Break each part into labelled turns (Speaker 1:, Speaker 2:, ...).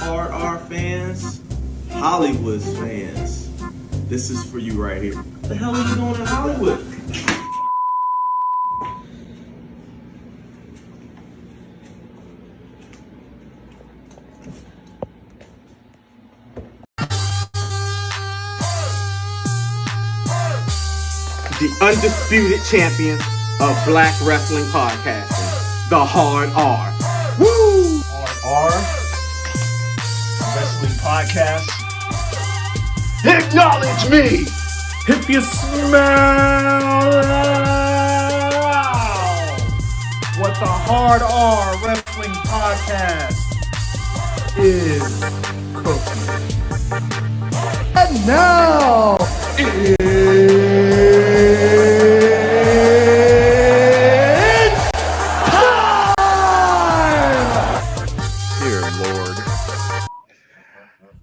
Speaker 1: Hard R fans, Hollywood's fans, this is for you right here. What the hell are you doing in Hollywood? The undisputed champions of Black Wrestling Podcasting, the Hard R. Woo!
Speaker 2: Hard R Wrestling Podcast. Acknowledge me if you smell what the Hard R Wrestling Podcast is cooking. And now it's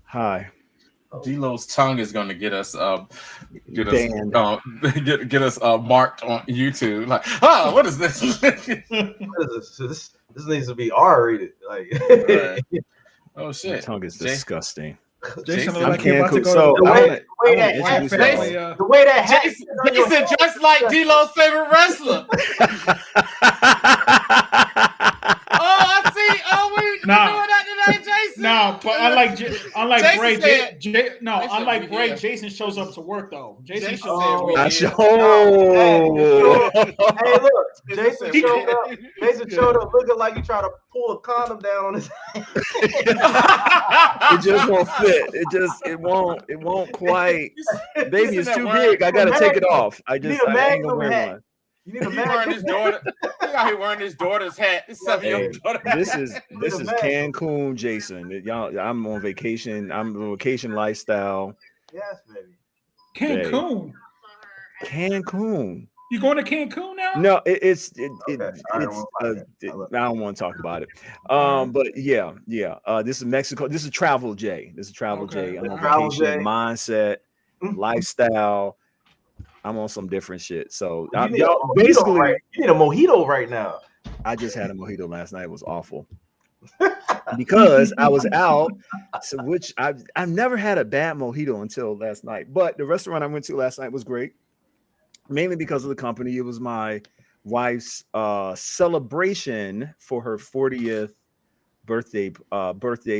Speaker 3: Hi.
Speaker 4: D-Lo's tongue is going to get us get us marked on YouTube. Like, what is this?
Speaker 5: This needs to be R-rated. Like,
Speaker 4: oh shit,
Speaker 3: My tongue is disgusting.
Speaker 2: Jason,
Speaker 3: I'm Cancun, so
Speaker 5: the way that hat
Speaker 4: Jason just like D-Lo's favorite wrestler. I see. We doing that today, Jason.
Speaker 2: No, but unlike Bray,
Speaker 4: Jason
Speaker 2: Jason shows up to work though. Jason shows
Speaker 3: Hey,
Speaker 5: look, Jason showed up looking like he tried to pull a condom down on his head.
Speaker 3: It just won't fit. It won't quite. Baby, it's too big. I gotta take it off. I ain't gonna wear one.
Speaker 5: You need a
Speaker 4: wearing his daughter. He out here wearing his daughter's hat. His 7-year-old daughter.
Speaker 3: This is Cancun, Jason. Y'all, I'm on vacation. I'm on vacation lifestyle.
Speaker 5: Yes, baby.
Speaker 2: Cancun.
Speaker 3: Cancun.
Speaker 2: You going to Cancun now?
Speaker 3: No, it's
Speaker 5: Okay.
Speaker 3: I don't want to talk about it. But yeah. This is Mexico. This is Travel J.
Speaker 2: Okay.
Speaker 3: I'm on
Speaker 5: Travel
Speaker 3: vacation,
Speaker 5: J.
Speaker 3: mindset, lifestyle. I'm on some different shit. So
Speaker 5: You need
Speaker 3: y'all
Speaker 5: a
Speaker 3: basically,
Speaker 5: you need a mojito right now.
Speaker 3: I just had a mojito last night. It was awful because I was out. So which I've never had a bad mojito until last night. But the restaurant I went to last night was great, mainly because of the company. It was my wife's celebration for her 40th birthday.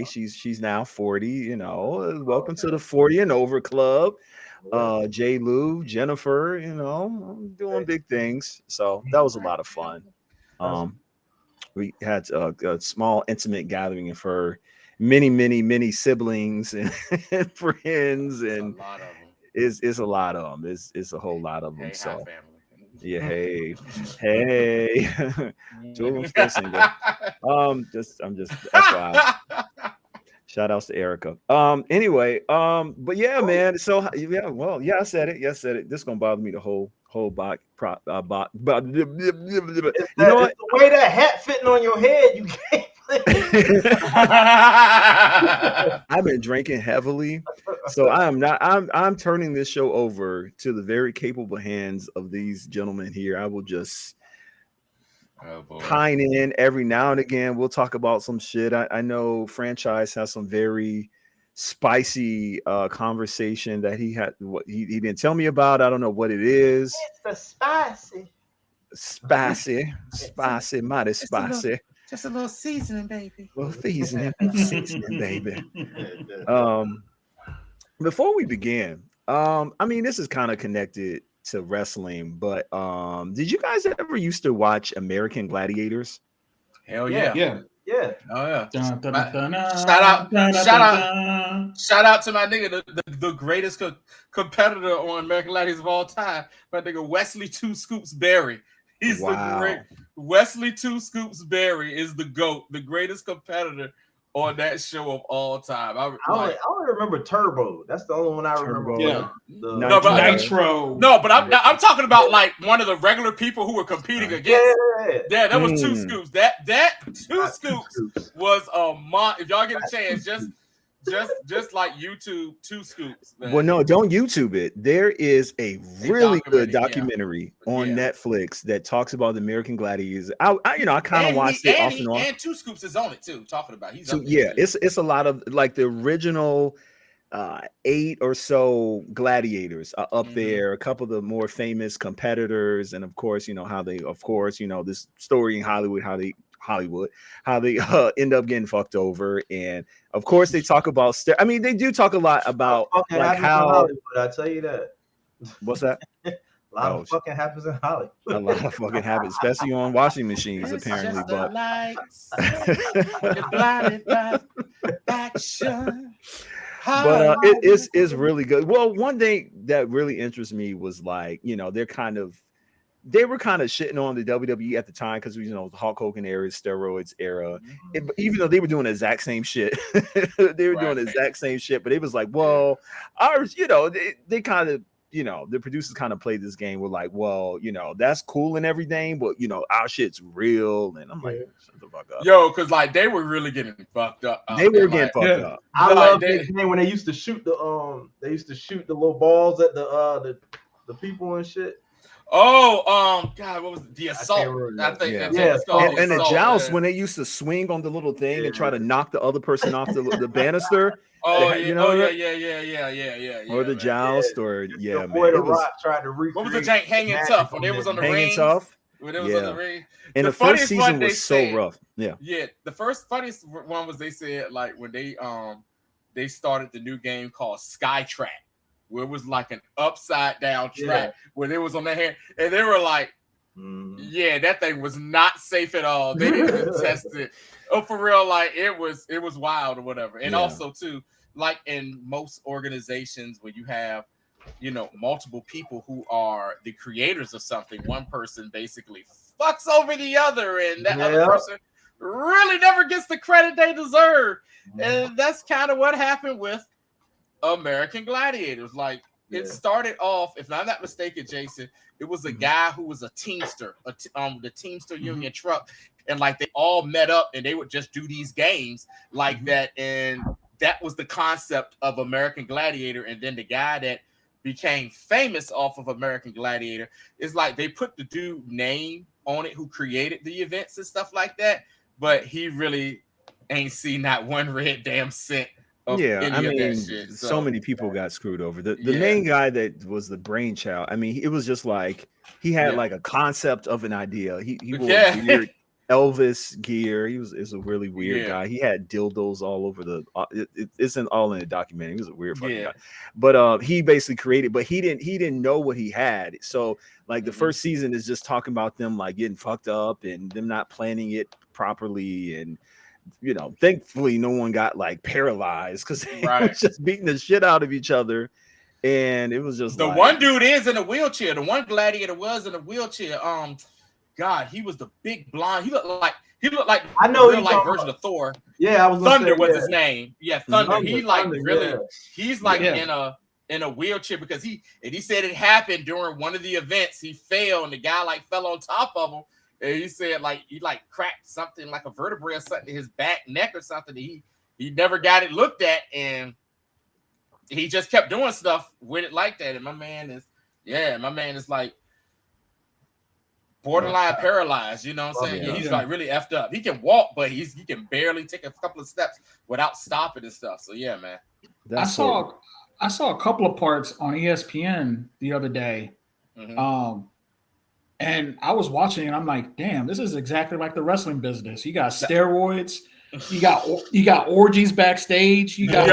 Speaker 3: She's now 40. You know, welcome to the 40 and over club. J. Lou, Jennifer, I'm doing big things. So that was a lot of fun. We had a small intimate gathering of her many siblings and friends, and it's a lot of them. It's a whole lot of them.
Speaker 4: Hey,
Speaker 3: so
Speaker 4: family.
Speaker 3: hey. I'm still single. I'm just FYI. Shout outs to Erica. Anyway, but yeah, man. So yeah, well, yeah, I said it. This is gonna bother me the whole bot. But you know what?
Speaker 5: The way that hat fitting on your head, you can't.
Speaker 3: I've been drinking heavily, so I'm turning this show over to the very capable hands of these gentlemen here. I will just pine in every now and again. We'll talk about some shit. I know Franchise has some very spicy conversation that he had. What he didn't tell me about. I don't know what it is.
Speaker 5: It's the
Speaker 3: spicy, mighty spicy.
Speaker 4: Just a little seasoning, baby.
Speaker 3: Seasoning, baby. Before we begin, I mean, this is kind of connected to wrestling, but did you guys ever used to watch American Gladiators?
Speaker 4: Hell yeah.
Speaker 5: Yeah.
Speaker 4: Oh yeah.
Speaker 2: Shout
Speaker 4: out to my nigga, the greatest competitor on American Gladiators of all time, my nigga Wesley Two Scoops Berry. He's the great Wesley Two Scoops Berry is the GOAT, the greatest competitor on that show of all time. I only
Speaker 5: remember Turbo. That's the only one I remember.
Speaker 2: Yeah.
Speaker 3: Nitro.
Speaker 4: No, but I'm talking about like one of the regular people who were competing against. Yeah, that was Two Scoops. That Two Scoops was a if y'all get a chance, just like YouTube 2 Scoops. Man.
Speaker 3: Well, no, don't YouTube it. There is a really good
Speaker 4: documentary,
Speaker 3: documentary on Netflix that talks about the American Gladiators. I kind of watched it off and on.
Speaker 4: And 2 Scoops is on it too, talking about. He's
Speaker 3: it's a lot of like the original 8 or so gladiators are up there. A couple of the more famous competitors, and of course, this story in Hollywood, how they end up getting fucked over, and of course they talk about they do talk a lot about like how
Speaker 5: Hollywood, I tell you that.
Speaker 3: What's that?
Speaker 5: A lot of fucking happens in Hollywood.
Speaker 3: A lot of fucking happens, especially on washing machines, apparently. But
Speaker 4: action.
Speaker 3: But it is really good. Well, one thing that really interests me was like, they were kind of shitting on the WWE at the time because the Hulk Hogan era, steroids era. Even though they were doing the exact same shit, doing the exact same shit. But it was like, well, ours, they kind of, the producers kind of played this game with like, well, that's cool and everything, but our shit's real. And I'm like, shut the fuck up.
Speaker 4: Yo, because like they were really getting fucked up.
Speaker 3: They were getting fucked up.
Speaker 5: I love this game when they used to shoot the little balls at the people and shit.
Speaker 4: Oh, God, what was the assault? I think
Speaker 3: and the joust when they used to swing on the little thing and try to knock the other person off the banister.
Speaker 4: Oh,
Speaker 3: yeah. Or the joust, or
Speaker 5: The boy The Rock tried to recreate.
Speaker 4: What was the jank hanging tough when it was on the ring?
Speaker 3: Tough.
Speaker 4: When it was on the ring.
Speaker 3: And the first season was so rough. Yeah.
Speaker 4: Yeah. The funniest one was they said like when they started the new game called Skytrack, where it was like an upside down track where they was on their hand, and they were like, yeah, that thing was not safe at all. They didn't even test it. Oh, for real, like it was wild or whatever. And also too, like in most organizations where you have, multiple people who are the creators of something, one person basically fucks over the other, and that other person really never gets the credit they deserve. And that's kind of what happened with American Gladiators. Like it started off, if I'm not mistaken, Jason, it was a guy who was a teamster, the Teamster Union truck, and like they all met up and they would just do these games like that, and that was the concept of American Gladiator. And then the guy that became famous off of American Gladiator is like they put the dude name on it who created the events and stuff like that, but he really ain't seen not one red damn cent.
Speaker 3: So many people got screwed over. The main guy that was the brainchild, it was just like he had like a concept of an idea. He wore weird Elvis gear. He was a really weird guy. He had dildos all over it's all in the documentary. He was a weird fucking guy. But he basically created, but he didn't know what he had. So like the first season is just talking about them like getting fucked up and them not planning it properly, and thankfully no one got like paralyzed because they were just beating the shit out of each other. And it was just
Speaker 4: the one dude is in a wheelchair. The one gladiator was in a wheelchair. God, he was the big blonde. He looked like
Speaker 5: I know
Speaker 4: real life version of Thor.
Speaker 5: Yeah, I was
Speaker 4: Thunder was his name. Yeah, Thunder.
Speaker 5: Thunder,
Speaker 4: he's like in a wheelchair because he said it happened during one of the events. He fell and the guy like fell on top of him. And he said like he like cracked something like a vertebrae or something in his back, neck or something. He never got it looked at, and he just kept doing stuff with it like that. And my man is like borderline paralyzed. You know what I'm saying? Yeah, he's like really effed up. He can walk, but he can barely take a couple of steps without stopping and stuff. So yeah, man.
Speaker 2: I saw a couple of parts on ESPN the other day. And I was watching and I'm like, damn, this is exactly like the wrestling business. You got steroids, you got orgies backstage. You got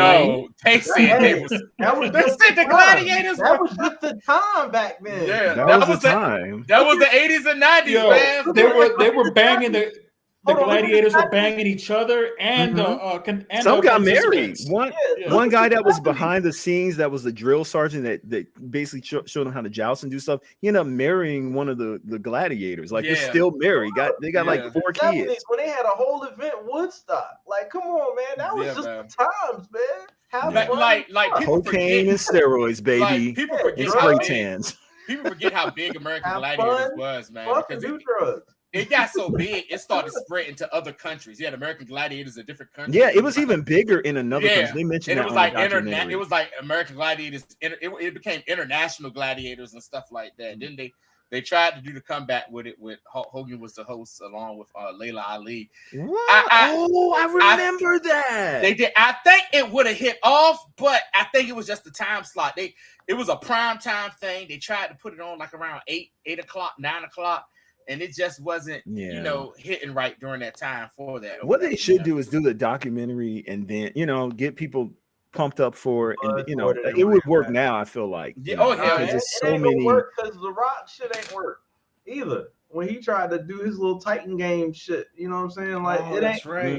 Speaker 4: they said the gladiators.
Speaker 5: That was just the time back then.
Speaker 3: Yeah, that was the time.
Speaker 4: That was the 80s and 90s, man.
Speaker 2: They were banging the gladiators were banging each other, and
Speaker 3: some got married. One guy that was behind the scenes, that was the drill sergeant that basically showed them how to joust and do stuff. He ended up marrying one of the gladiators. Like they're still married. They got like 4 kids.
Speaker 5: When they had a whole event, Woodstock. Like, come on, man, that was just the times, man. Have fun.
Speaker 4: Like
Speaker 3: cocaine and steroids, baby.
Speaker 4: Like, people forget
Speaker 3: spray tans.
Speaker 4: People forget how big American Gladiators was, man.
Speaker 5: Because do drugs.
Speaker 4: it got so big, it started spreading to other countries. You had American Gladiators in different countries.
Speaker 3: Yeah, it was even bigger in another country. They mentioned
Speaker 4: and
Speaker 3: that
Speaker 4: it was
Speaker 3: on
Speaker 4: like
Speaker 3: the documentary.
Speaker 4: it was like American Gladiators. It became international gladiators and stuff like that. Then they tried to do the comeback with it. With Hogan was the host along with Layla Ali.
Speaker 3: What? I remember that.
Speaker 4: They did. I think it would have hit off, but I think it was just the time slot. It was a prime time thing. They tried to put it on like around 8 o'clock, 9 o'clock. And it just wasn't, hitting right during that time for that.
Speaker 3: What they should do is do the documentary and then, get people pumped up for it. And, it would work now, I feel like.
Speaker 5: There's so many. Because The Rock shit ain't work either. When he tried to do his little Titan game shit, you know what I'm saying? Like, it ain't
Speaker 2: right.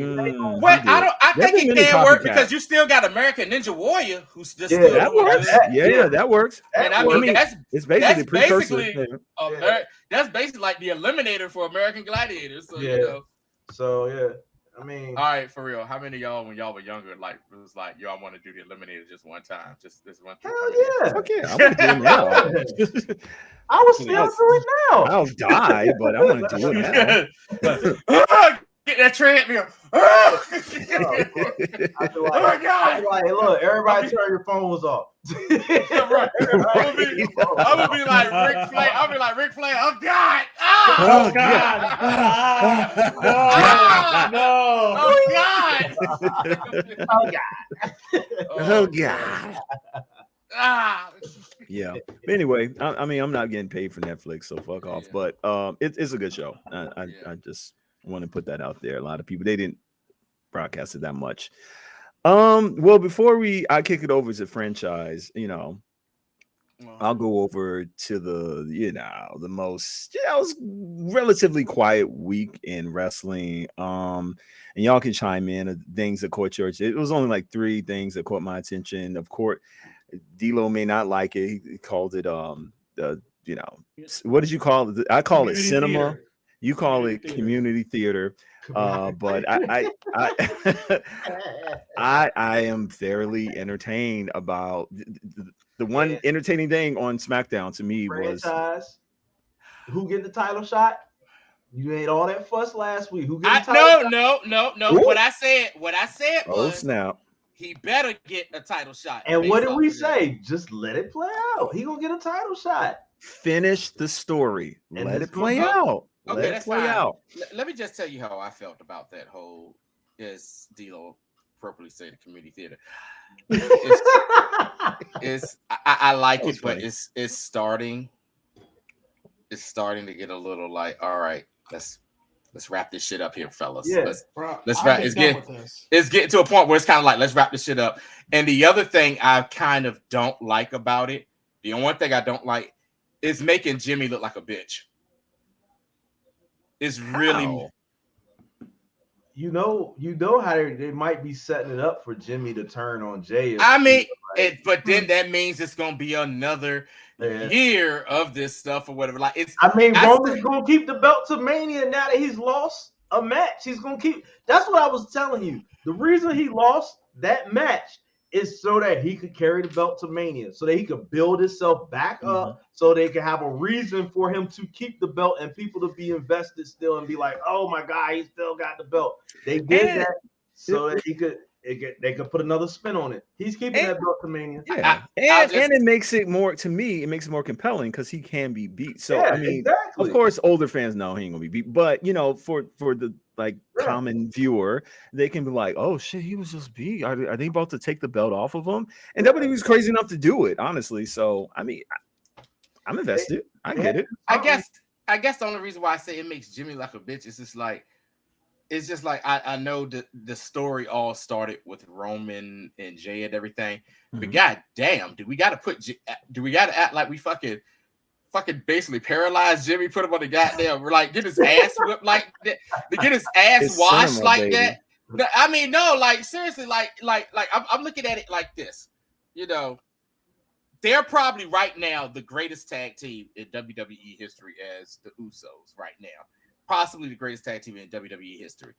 Speaker 4: I think it can work because you still got American Ninja Warrior who's just still
Speaker 3: that works. That works.
Speaker 4: And I mean,
Speaker 3: it's basically
Speaker 4: that's basically like the Eliminator for American Gladiators. So
Speaker 5: So I mean,
Speaker 4: all right, for real. How many of y'all, when y'all were younger, like it was like, yo, I want to do the Eliminator just one time, just this one time?
Speaker 5: Hell yeah!
Speaker 3: Okay, I want to do it now.
Speaker 5: I was still doing it now.
Speaker 3: I'll die, but I want to do it now.
Speaker 4: Get that treadmill.
Speaker 5: I feel like, hey, look, everybody turn your phones off.
Speaker 4: Right. I'm gonna be like Ric Flair. I'll be like Ric Flair. Oh God!
Speaker 2: Oh God! No!
Speaker 4: Oh God!
Speaker 3: Oh God! Yeah. But anyway, I mean, I'm not getting paid for Netflix, so fuck off. But it's a good show. I just want to put that out there. A lot of people, they didn't broadcast it that much. Well, before I kick it over to franchise, I'll go over to the most, it was relatively quiet week in wrestling. And y'all can chime in of things that caught your attention. It was only like 3 things that caught my attention. Of course, D-Lo may not like it. He called it what did you call it? I call it cinema. Theater. You call it community theater. But I am fairly entertained about the one entertaining thing on SmackDown to me
Speaker 5: was who get the title shot. You made all that fuss last week. Who get the
Speaker 4: title shot? No. Ooh. What I said was,
Speaker 3: snap.
Speaker 4: He better get a title shot.
Speaker 5: And what did we say? Just let it play out. He gonna get a title shot.
Speaker 3: Finish the story. Let it play out.
Speaker 4: Okay, that's play out. Let me just tell you how I felt about that whole, as D-Lo appropriately say, the community theater. I like it, but it's starting. It's starting to get a little like, all right, let's wrap this shit up here, fellas.
Speaker 5: Yeah,
Speaker 4: let's wrap. It's getting to a point where it's kind of like, let's wrap this shit up. And the other thing I kind of don't like about it, the only thing I don't like, is making Jimmy look like a bitch. It's really,
Speaker 5: you know how they might be setting it up for Jimmy to turn on Jay.
Speaker 4: But then that means it's gonna be another year of this stuff or whatever. Like
Speaker 5: Roman's gonna keep the belt to Mania now that he's lost a match. He's gonna keep. That's what I was telling you. The reason he lost that match is so that he could carry the belt to Mania, so that he could build himself back up, so they can have a reason for him to keep the belt and people to be invested still and be like, oh my God, he still got the belt. They did that so that they could put another spin on it. He's keeping that belt to Mania.
Speaker 3: Yeah. And it makes it more, to me, it makes it more compelling because he can be beat. So I mean, of course, older fans know he ain't gonna be beat, but for the common viewer, they can be like, oh shit, he was just beat. Are they about to take the belt off of him? And nobody was crazy enough to do it, honestly. So I mean, I'm invested. I get it.
Speaker 4: I guess the only reason why I say it makes Jimmy like a bitch is just like, it's just like I know the story all started with Roman and Jay and everything, but god damn, do we got to act like we fucking basically paralyzed Jimmy, put him on the goddamn, like get his ass whipped like that, to get his ass washed like baby. That? I mean, no, like seriously, like I'm looking at it like this, they're probably right now the greatest tag team in WWE history as the Usos right now. Possibly the greatest tag team in WWE history.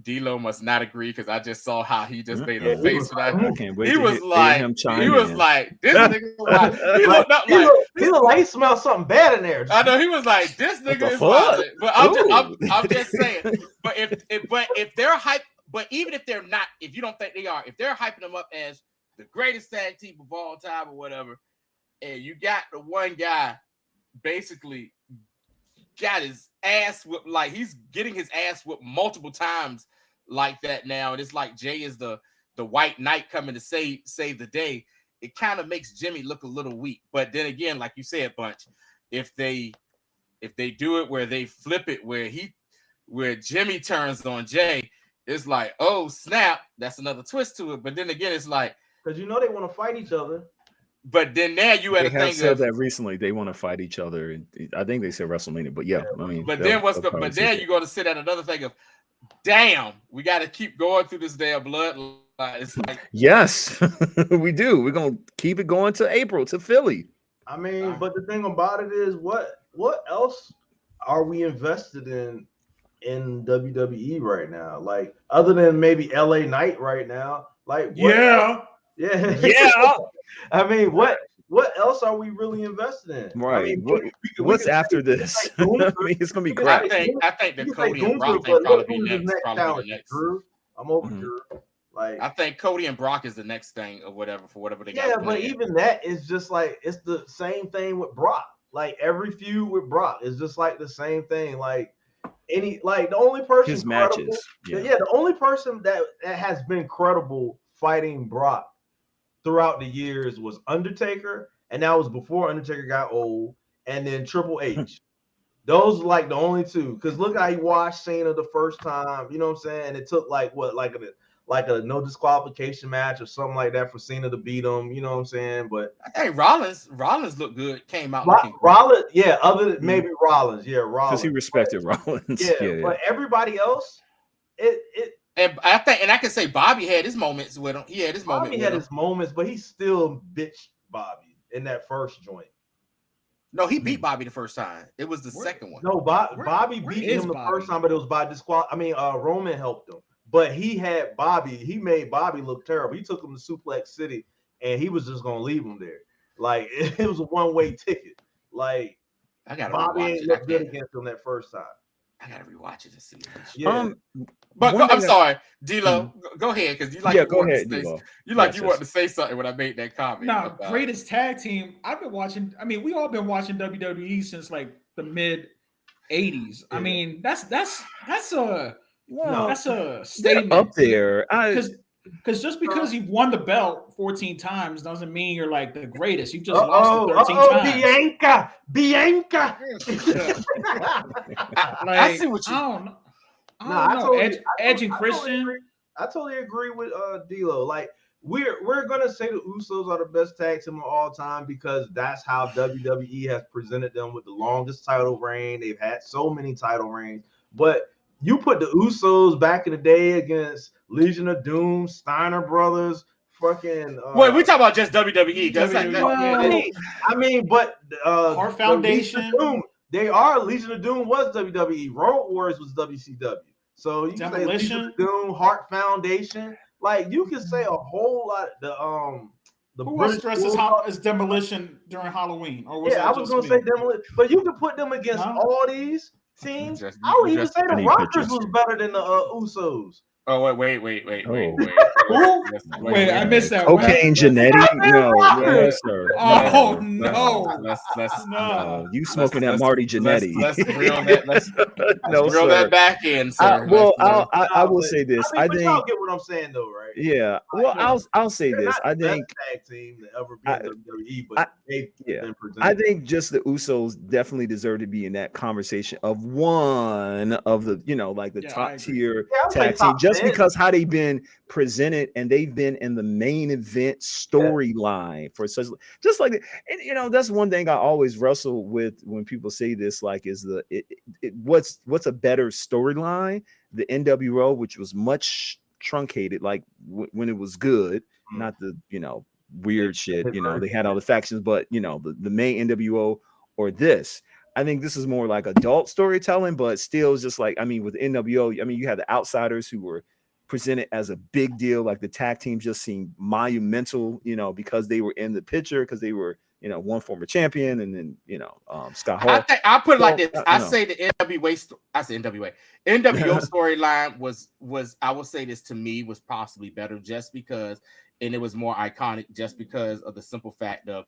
Speaker 4: D-Lo must not agree because I just saw how he just made
Speaker 5: Yeah,
Speaker 4: a face for that.
Speaker 3: I can't wait
Speaker 4: He
Speaker 3: to
Speaker 4: was
Speaker 3: hear
Speaker 4: like,
Speaker 3: him chime
Speaker 4: he was
Speaker 3: in.
Speaker 4: like, this nigga. Like, he
Speaker 5: Like,
Speaker 4: looked up
Speaker 5: he
Speaker 4: like.
Speaker 5: look like he smelled something bad in there.
Speaker 4: I know he was like, this
Speaker 3: What
Speaker 4: nigga
Speaker 3: the
Speaker 4: is
Speaker 3: fuck?
Speaker 4: wild. But I'm
Speaker 3: Ooh.
Speaker 4: just saying. But if they're hype, but even if they're not, if you don't think they are, if they're hyping them up as the greatest tag team of all time or whatever, and you got the one guy basically got his ass whipped, like he's getting his ass whipped multiple times like that now, and it's like Jay is the white knight coming to save the day. It kind of makes Jimmy look a little weak. But then again, like you said, Bunch, if they do it where they flip it where Jimmy turns on Jay, it's like, oh snap, that's another twist to it. But then again, it's like,
Speaker 5: because you know they want to fight each other.
Speaker 4: but then now you had
Speaker 3: They
Speaker 4: a
Speaker 3: have
Speaker 4: thing
Speaker 3: said
Speaker 4: of
Speaker 3: that recently. They want to fight each other. I think they said WrestleMania, but yeah, I mean,
Speaker 4: but then you're going to sit at another thing of, damn, we got to keep going through this damn blood. It's like,
Speaker 3: yes, we do. We're gonna keep it going to April to Philly.
Speaker 5: I mean, but the thing about it is, what else are we invested in WWE right now? Like, other than maybe LA Knight right now, like what
Speaker 2: Yeah.
Speaker 3: Yeah.
Speaker 5: I mean, what else are we really invested in?
Speaker 3: Right.
Speaker 5: I mean,
Speaker 3: What's
Speaker 5: could
Speaker 3: after
Speaker 5: say,
Speaker 3: this?
Speaker 5: like,
Speaker 3: I mean, it's gonna be
Speaker 5: we could
Speaker 3: crap.
Speaker 5: say
Speaker 4: I think the
Speaker 5: you can say
Speaker 4: Cody and Brock
Speaker 5: Gunther,
Speaker 4: thing
Speaker 5: but
Speaker 4: probably be
Speaker 5: who's his
Speaker 4: next. Probably be the next.
Speaker 5: Drew. I'm over
Speaker 3: Mhm.
Speaker 5: Drew. Like,
Speaker 4: I think Cody and Brock is the next thing or whatever for whatever they got.
Speaker 5: yeah, but
Speaker 4: planned.
Speaker 5: even that is just like it's the same thing with Brock. Like every feud with Brock is just like the same thing. Like the only person
Speaker 3: His
Speaker 5: credible,
Speaker 3: matches.
Speaker 5: yeah, the only person that has been credible fighting Brock throughout the years was Undertaker, and that was before Undertaker got old, and then Triple H. Those are like the only two. Because look how he watched Cena the first time. You know what I'm saying? And it took like a no disqualification match or something like that for Cena to beat him. You know what I'm saying? But
Speaker 4: I think Rollins looked good. Came out
Speaker 5: Rollins, yeah. Other than maybe Rollins, yeah,
Speaker 3: Because
Speaker 5: Rollins.
Speaker 3: he respected Rollins.
Speaker 5: Yeah, but everybody else, it.
Speaker 4: And I think, and I can say Bobby had his moments with him. He had his moment.
Speaker 5: Bobby had his moments, but he still bitched Bobby in that first joint.
Speaker 4: No, he beat Bobby the first time. It was the second one.
Speaker 5: No, Bobby beat him the first time, but it was by Roman helped him. But he had Bobby. He made Bobby look terrible. He took him to Suplex City, and he was just gonna leave him there. Like it was a one-way ticket. Like Bobby ain't look good against him that first time.
Speaker 4: I gotta rewatch it to see.
Speaker 5: Yeah.
Speaker 4: But I'm sorry, D-Lo. Go ahead, because you like
Speaker 3: go ahead, D-Lo.
Speaker 4: You like you want to say something when I made that comment.
Speaker 2: No, greatest tag team. I've been watching. I mean, we all been watching WWE since like the mid '80s. Yeah. I mean, that's a statement
Speaker 3: up there.
Speaker 2: Because just because you've won the belt 14 times doesn't mean you're like the greatest. You just lost it 13 times.
Speaker 5: Bianca.
Speaker 2: Like, I see what you. I don't know. Edge and Christian.
Speaker 5: I totally agree with D-Lo. Like we're gonna say the Usos are the best tag team of all time because that's how WWE has presented them with the longest title reign. They've had so many title reigns, but you put the Usos back in the day against Legion of Doom, Steiner Brothers, fucking.
Speaker 4: Wait, we talk about just WWE.
Speaker 5: I mean, but
Speaker 2: Heart Foundation.
Speaker 5: They are Legion of Doom was WWE. Road Warriors was WCW. So you can say Legion of Doom, Heart Foundation. Like you can say a whole lot. The
Speaker 2: who else dresses as Demolition during Halloween? Or was
Speaker 5: I was gonna say Demolition, but you can put them against all these teams. I would even say the Rockers was better than the Usos.
Speaker 4: Oh wait! Wait!
Speaker 2: I missed that.
Speaker 3: Cocaine Genetti? No, sir.
Speaker 2: Oh no!
Speaker 3: No, you smoking that Marty Genetti?
Speaker 4: Let's reel that. Let's reel that back in, sir.
Speaker 3: I will say this. I think
Speaker 5: y'all get what I'm saying, though, right?
Speaker 3: Yeah. Well, I'll say this. I think
Speaker 5: tag team that ever been WWE, but
Speaker 3: I think just the Usos definitely deserve to be in that conversation of one of the the top tier tag team. Just because how they've been presented and they've been in the main event storyline for such just like that. And that's one thing I always wrestle with when people say this, like, is what's a better storyline? The NWO, which was much truncated, like when it was good, not the weird shit, they had all the factions, but the main NWO, or this. I think this is more like adult storytelling, but still just like, I mean, with NWO, I mean, you had the outsiders who were presented as a big deal. Like the tag team just seemed monumental, you know, because they were in the picture, because they were, you know, one former champion, and then, you know, Scott Hall.
Speaker 4: I put it like this. I
Speaker 3: know.
Speaker 4: say the NWO storyline was I will say this, to me, was possibly better just because, and it was more iconic just because of the simple fact of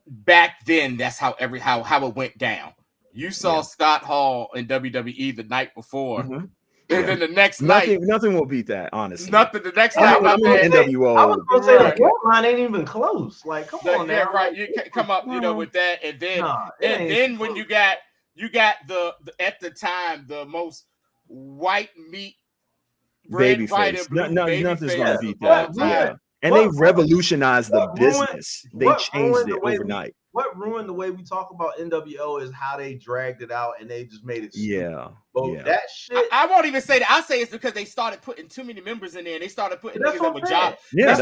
Speaker 4: back then that's how it went down. You saw Scott Hall in WWE the night before.
Speaker 3: Mm-hmm.
Speaker 4: And then the next
Speaker 3: nothing will beat that, honestly.
Speaker 4: Nothing. The next night,
Speaker 3: NWO.
Speaker 5: I was gonna say the bloodline ain't even close. Like, come on now.
Speaker 4: Yeah, right. You come up, you know, with that, and then when you got the at the time the most white meat
Speaker 3: baby face. Nothing's gonna beat that. Yeah. And they revolutionized the business. They changed it overnight.
Speaker 5: What ruined the way we talk about NWO is how they dragged it out and they just made it stupid. That shit.
Speaker 4: I won't even say that. I say it's because they started putting too many members in there. And they started putting niggas that were job.
Speaker 3: Yeah,
Speaker 4: they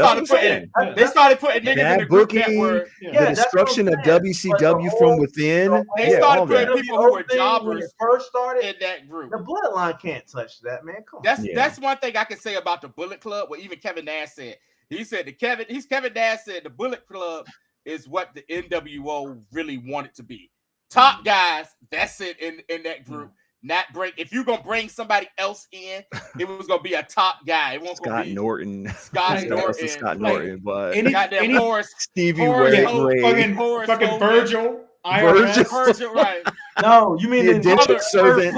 Speaker 4: started putting niggas in the group network.
Speaker 3: The destruction of WCW from within.
Speaker 4: They started putting people who were jobbers
Speaker 5: first started
Speaker 4: in that group.
Speaker 5: The bloodline can't touch that, man. Come
Speaker 4: on. That's one thing I can say about the Bullet Club. What even Kevin Nash said. He said Kevin Nash said the Bullet Club is what the NWO really wanted to be. Top guys, that's it in that group. Not bring, if you're gonna bring somebody else in, it was gonna be a top guy. It won't
Speaker 3: Scott
Speaker 4: be
Speaker 3: Norton.
Speaker 4: Scott
Speaker 3: Norton, but
Speaker 4: goddamn Horace,
Speaker 3: Stevie Ray,
Speaker 2: fucking Virgil,
Speaker 4: Virgil, right?
Speaker 5: No, you mean
Speaker 3: the indentured servant,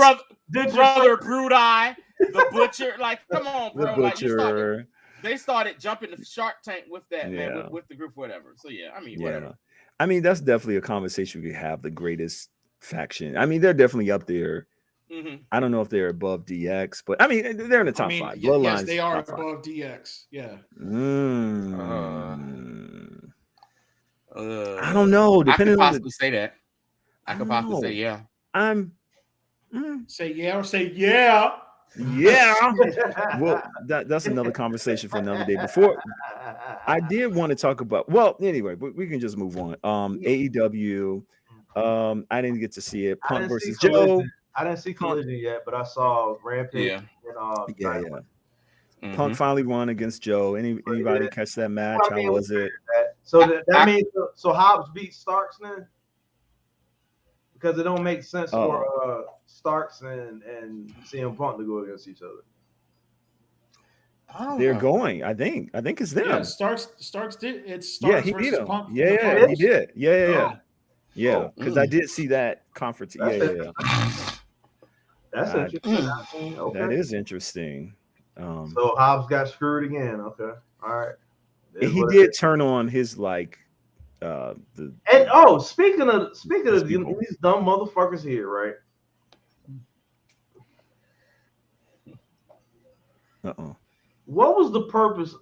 Speaker 4: brother Brood Eye, the Butcher. Like, come on, bro.
Speaker 3: The Butcher.
Speaker 4: They started jumping the Shark Tank with that, man, with the group, whatever. So yeah, I mean, whatever.
Speaker 3: I mean, that's definitely a conversation we could have. The greatest faction. I mean, they're definitely up there. Mm-hmm. I don't know if they're above DX, but I mean, they're in the top five.
Speaker 2: Yes, they are above DX. Yeah.
Speaker 3: I don't know. Depending
Speaker 4: I could possibly say that. I could possibly say yeah.
Speaker 2: Say yeah or say yeah.
Speaker 3: Yeah. Well, that's another conversation for another day. Before, I did want to talk about, well, anyway, we can just move on. AEW. I didn't get to see it. Punk versus Joe.
Speaker 5: I didn't see Collision yet, but I saw Rampage.
Speaker 3: And, Punk finally won against Joe. Anybody catch that match? How was it?
Speaker 5: So that means so Hobbs beat Starks then? Because it don't make sense for Starks and CM Punk to go against each other.
Speaker 3: They're going. I think it's them.
Speaker 2: Yeah, Starks did. It's Starks
Speaker 3: he beat him.
Speaker 2: Punk.
Speaker 3: Yeah, he did. Yeah. Because I did see that conference.
Speaker 5: That's interesting. Okay.
Speaker 3: That is interesting.
Speaker 5: So Hobbs got screwed again. Okay, all right.
Speaker 3: He did turn on his speaking of these dumb motherfuckers here, right? What was the purpose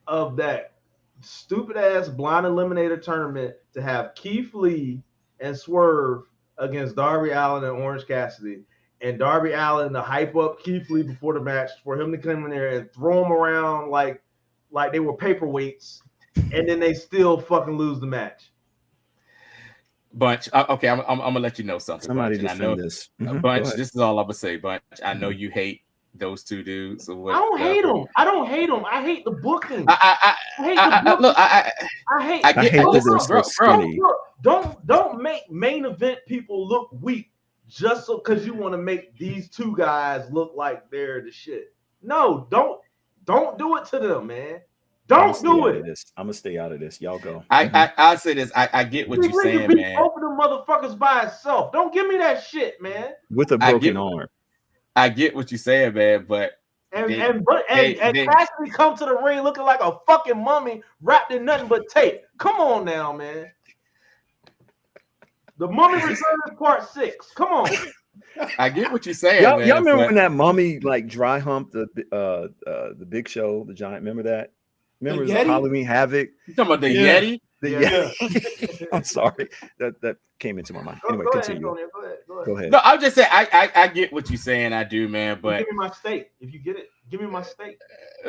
Speaker 3: of that stupid ass blind eliminator tournament to have Keith Lee and Swerve against Darby Allin and Orange Cassidy, and Darby Allin to hype up Keith Lee before the match for him to come in there and throw him around like they were paperweights, and then they still fucking lose the match?
Speaker 4: Bunch, okay, I'm gonna let you know something.
Speaker 3: Somebody
Speaker 4: Bunch,
Speaker 3: defend this.
Speaker 4: Bunch, this is all I'm gonna say. Bunch, I know you hate those two dudes. So what,
Speaker 5: I don't hate them. I hate the booking.
Speaker 4: I hate
Speaker 5: Don't make main event people look weak just so because you want to make these two guys look like they're the shit. No, don't do it to them, man. Don't do it.
Speaker 3: I'm gonna stay out of this. Y'all go.
Speaker 4: I'll say this. I get what you're saying, man.
Speaker 5: Both of them motherfuckers by itself. Don't give me that shit, man.
Speaker 3: With a broken arm.
Speaker 4: I get what you're saying, man, but
Speaker 5: Cassidy come to the ring looking like a fucking mummy wrapped in nothing but tape. Come on now, man. The Mummy Returns Part 6. Come on.
Speaker 4: I get what you're saying.
Speaker 3: Y'all remember when that mummy dry humped the Big Show, the Giant? Remember that? Remember it was Halloween Havoc?
Speaker 4: You talking about the Yeti?
Speaker 3: The Yeti. I'm sorry. That came into my mind. Anyway, continue. Go ahead.
Speaker 4: No, I'll just say I get what you're saying. I do, man. But
Speaker 5: give me my steak. If you get it, give me my steak.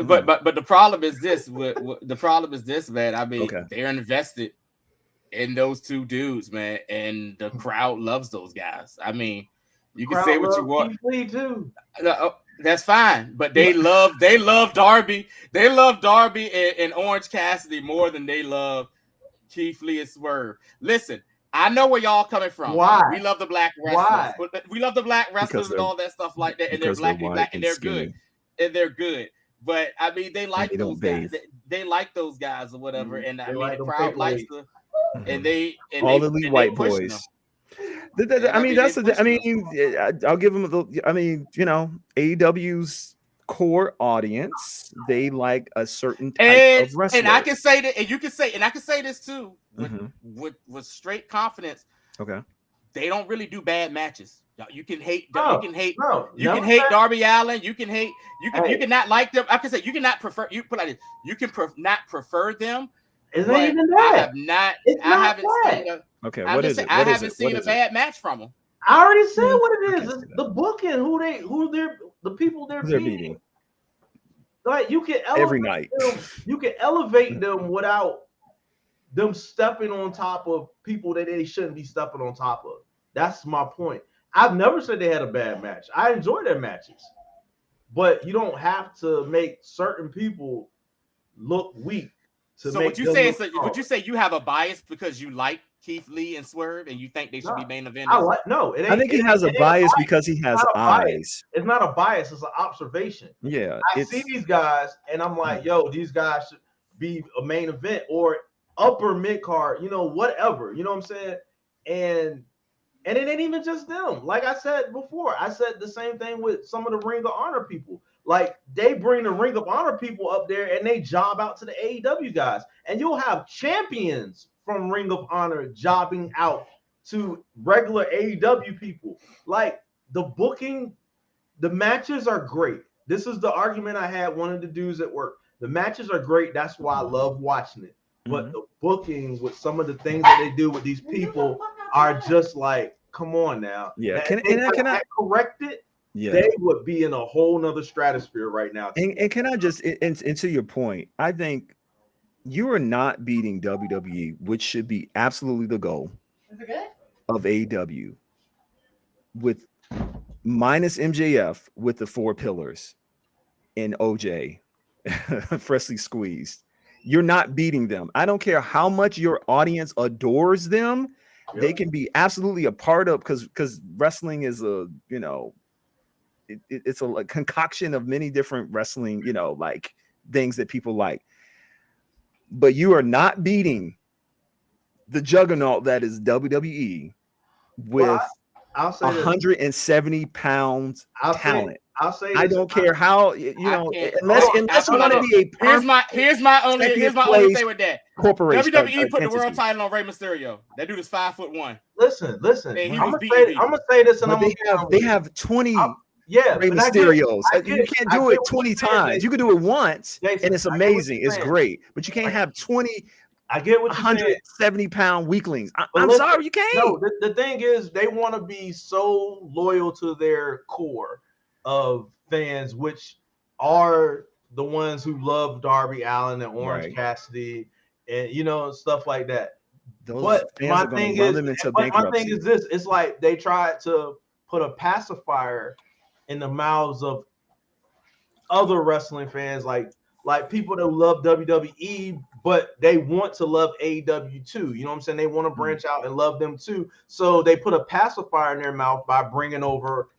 Speaker 4: But the problem is this. The problem is this, man. I mean, they're invested in those two dudes, man, and the crowd loves those guys. I mean, you can
Speaker 5: Crowd
Speaker 4: say what you
Speaker 5: love
Speaker 4: want.
Speaker 5: Keith Lee too.
Speaker 4: That's fine, but they love Darby. They love Darby and Orange Cassidy more than they love Keith Lee and Swerve. Listen, I know where y'all coming from.
Speaker 5: Why?
Speaker 4: We love the black
Speaker 5: Why?
Speaker 4: wrestlers. We love the black wrestlers and all that stuff like that, and they're black and they're good. And they're good. But I mean, they like those guys. They like those guys or whatever. And I mean, the crowd likes the and they
Speaker 3: all elite white boys. I mean, that's I mean, I'll give them the. I mean, you know, AEW's core audience, they like a certain type of wrestler.
Speaker 4: And I can say that, and you can say, and I can say this too with straight confidence.
Speaker 3: Okay,
Speaker 4: they don't really do bad matches. You can hate.
Speaker 5: No,
Speaker 4: you can hate.
Speaker 5: no,
Speaker 4: you can hate Darby Allin. You can hate. You can. You can not like them. I can say you cannot prefer. You put like this. You can not prefer them.
Speaker 5: Isn't even that?
Speaker 4: I have not. I haven't seen a.
Speaker 3: Okay, what is it?
Speaker 4: I haven't seen a bad match from them.
Speaker 5: I already said what it is. It's the booking. The people they're beating. Like you can elevate
Speaker 3: every night.
Speaker 5: Them, you can elevate them without them stepping on top of people that they shouldn't be stepping on top of. That's my point. I've never said they had a bad match. I enjoy their matches, but you don't have to make certain people look weak.
Speaker 4: So what you say is, would you say you have a bias because you like Keith Lee and Swerve and you think they should be main eventers?
Speaker 3: I think he has a bias because he has eyes.
Speaker 5: It's not a bias, it's an observation.
Speaker 3: Yeah.
Speaker 5: I see these guys and I'm like, yo, these guys should be a main event or upper mid card, you know, whatever. You know what I'm saying? And it ain't even just them. Like I said before, I said the same thing with some of the Ring of Honor people. Like they bring the Ring of Honor people up there and they job out to the AEW guys. And you'll have champions from Ring of Honor jobbing out to regular AEW people. Like the booking, the matches are great. This is the argument I had one of the dudes at work. The matches are great. That's why I love watching it. But the booking with some of the things that they do with these people are just like, come on now.
Speaker 3: Yeah.
Speaker 5: Can I correct it? Yeah. They would be in a whole nother stratosphere right now.
Speaker 3: And can I just, and to your point, I think you are not beating WWE, which should be absolutely the goal of AEW, with minus MJF with the 4 pillars and OJ freshly squeezed. You're not beating them. I don't care how much your audience adores them. Yep. They can be absolutely a part of, because wrestling is a, you know, it's a concoction of many different wrestling, you know, like things that people like. But you are not beating the juggernaut that is WWE with 170 pounds talent. I don't care how, you know, unless you want to be a
Speaker 4: here's my only thing with that.
Speaker 3: Corporation.
Speaker 4: WWE put the world title on Rey Mysterio. That dude is 5'1".
Speaker 5: Listen. I'm gonna say this, and
Speaker 3: they have 20 Rey Mysterios. You can't do it 20 times. You can do it once, Jason, and it's amazing. It's great, but you can't have 20.
Speaker 5: I get what you're
Speaker 3: 170-pound weaklings. I'm sorry, you can't.
Speaker 5: No, the thing is, they want to be so loyal to their core of fans, which are the ones who love Darby Allin and Orange Cassidy, and you know, stuff like that. But my thing is this: it's like they tried to put a pacifier in the mouths of other wrestling fans, like people that love WWE, but they want to love AEW too. You know what I'm saying? They want to branch out and love them too. So they put a pacifier in their mouth by bringing over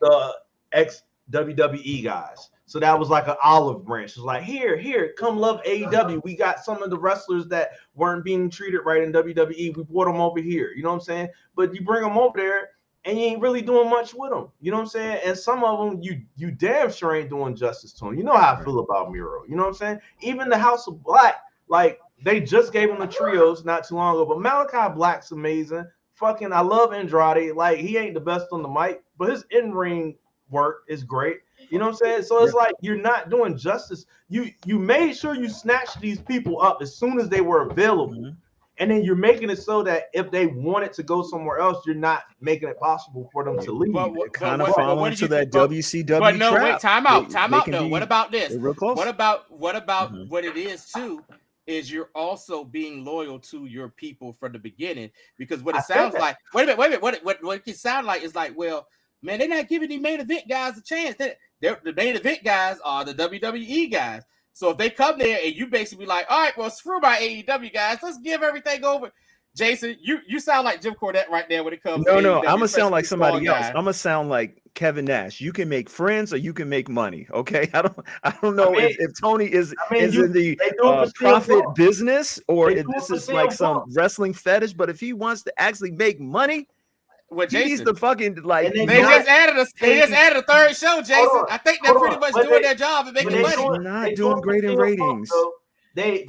Speaker 5: the ex-WWE guys. So that was like an olive branch. It's like, here, come love AEW. We got some of the wrestlers that weren't being treated right in WWE. We brought them over here. You know what I'm saying? But you bring them over there, and you ain't really doing much with them. You know what I'm saying? And some of them, you damn sure ain't doing justice to them. You know how I feel about Miro. You know what I'm saying? Even the House of Black, like, they just gave him the trios not too long ago. But Malachi Black's amazing. Fucking, I love Andrade. Like, he ain't the best on the mic, but his in-ring work is great. You know what I'm saying? So it's like you're not doing justice. You made sure you snatched these people up as soon as they were available. And then you're making it so that if they wanted to go somewhere else, you're not making it possible for them to leave.
Speaker 3: Kind of fall into that WCW
Speaker 4: But no,
Speaker 3: trap.
Speaker 4: Wait, time out though. What about this?
Speaker 3: Real close.
Speaker 4: What about what it is too? is you're also being loyal to your people from the beginning, because what
Speaker 5: I
Speaker 4: it
Speaker 5: said
Speaker 4: sounds
Speaker 5: that.
Speaker 4: like, wait a minute, what it sounds like is like, well, man, they're not giving the main event guys a chance. The main event guys are the WWE guys. So if they come there and you basically like, all right, well, screw my AEW guys, let's give everything over. Jason, you sound like Jim Cornette right there when it comes to
Speaker 3: No,
Speaker 4: AEW.
Speaker 3: I'm gonna sound like
Speaker 4: especially
Speaker 3: somebody
Speaker 4: small
Speaker 3: else.
Speaker 4: guys.
Speaker 3: I'm gonna sound like Kevin Nash. You can make friends or you can make money. Okay, I don't know
Speaker 5: I mean,
Speaker 3: if Tony is
Speaker 5: in
Speaker 3: the
Speaker 5: they do it for CM
Speaker 3: profit
Speaker 5: Punk.
Speaker 3: business or
Speaker 5: They
Speaker 3: if
Speaker 5: do it
Speaker 3: this
Speaker 5: for
Speaker 3: is like
Speaker 5: CM
Speaker 3: some
Speaker 5: Punk.
Speaker 3: wrestling fetish. But if he wants to actually make money,
Speaker 4: With
Speaker 3: he needs
Speaker 4: Jason,
Speaker 3: to fucking like.
Speaker 5: And they
Speaker 4: they
Speaker 5: do
Speaker 4: just
Speaker 5: it-
Speaker 4: added a third show, Jason.
Speaker 5: on,
Speaker 4: I think they're
Speaker 5: hold
Speaker 4: pretty
Speaker 5: on.
Speaker 4: much
Speaker 5: But
Speaker 4: doing
Speaker 5: they-
Speaker 4: their job and
Speaker 5: But
Speaker 4: making
Speaker 5: they
Speaker 4: money.
Speaker 5: do it-
Speaker 3: not
Speaker 5: they
Speaker 3: doing
Speaker 5: do it
Speaker 3: great
Speaker 5: for
Speaker 3: in
Speaker 5: CM Punk,
Speaker 3: ratings.
Speaker 5: though. They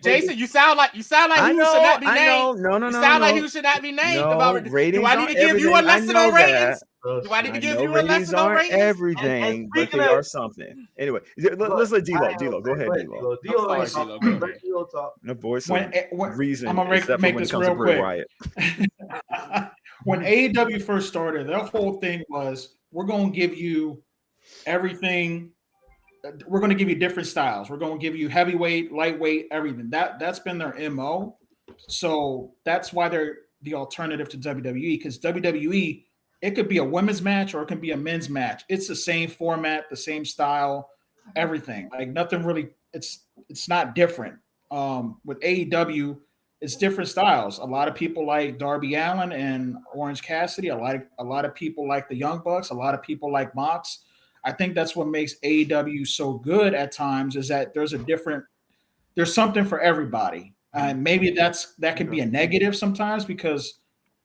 Speaker 4: Jason, you sound like who should
Speaker 3: I
Speaker 4: not be
Speaker 3: know.
Speaker 4: named.
Speaker 3: No.
Speaker 4: You sound like who should not be named
Speaker 3: No,
Speaker 4: about it. Do
Speaker 3: ratings
Speaker 4: I need
Speaker 3: aren't
Speaker 4: to give you a
Speaker 3: everything. I
Speaker 4: lesson
Speaker 3: know
Speaker 4: on ratings?
Speaker 5: Oh,
Speaker 4: Do I need to
Speaker 3: I
Speaker 4: give
Speaker 3: know
Speaker 4: you a
Speaker 3: ratings
Speaker 4: lesson on
Speaker 3: aren't
Speaker 4: ratings?
Speaker 3: everything, but
Speaker 5: speaking
Speaker 3: they
Speaker 5: of-
Speaker 3: are something. Anyway, let's let D-Lo. Go ahead, D-Lo.
Speaker 5: D-Lo
Speaker 4: I'm
Speaker 5: ain't
Speaker 4: sorry,
Speaker 5: talking.
Speaker 4: D-Lo, go
Speaker 5: Let D-Lo talk.
Speaker 3: The voice
Speaker 2: When,
Speaker 3: of reason,
Speaker 2: I'm gonna
Speaker 3: except for
Speaker 2: make
Speaker 3: when it
Speaker 2: this
Speaker 3: comes to
Speaker 2: real
Speaker 3: Bray
Speaker 2: quick.
Speaker 3: Wyatt.
Speaker 2: When AEW first started, their whole thing was, we're going to give you everything. We're going to give you different styles. We're going to give you heavyweight, lightweight, everything. That's been their MO. So that's why they're the alternative to WWE, because WWE, it could be a women's match or it can be a men's match. It's the same format, the same style, everything. Like nothing really. It's not different. With AEW, it's different styles. A lot of people like Darby Allin and Orange Cassidy. A lot of people like the Young Bucks. A lot of people like Mox. I think that's what makes AEW so good at times, is that there's something for everybody. And maybe that can be a negative sometimes, because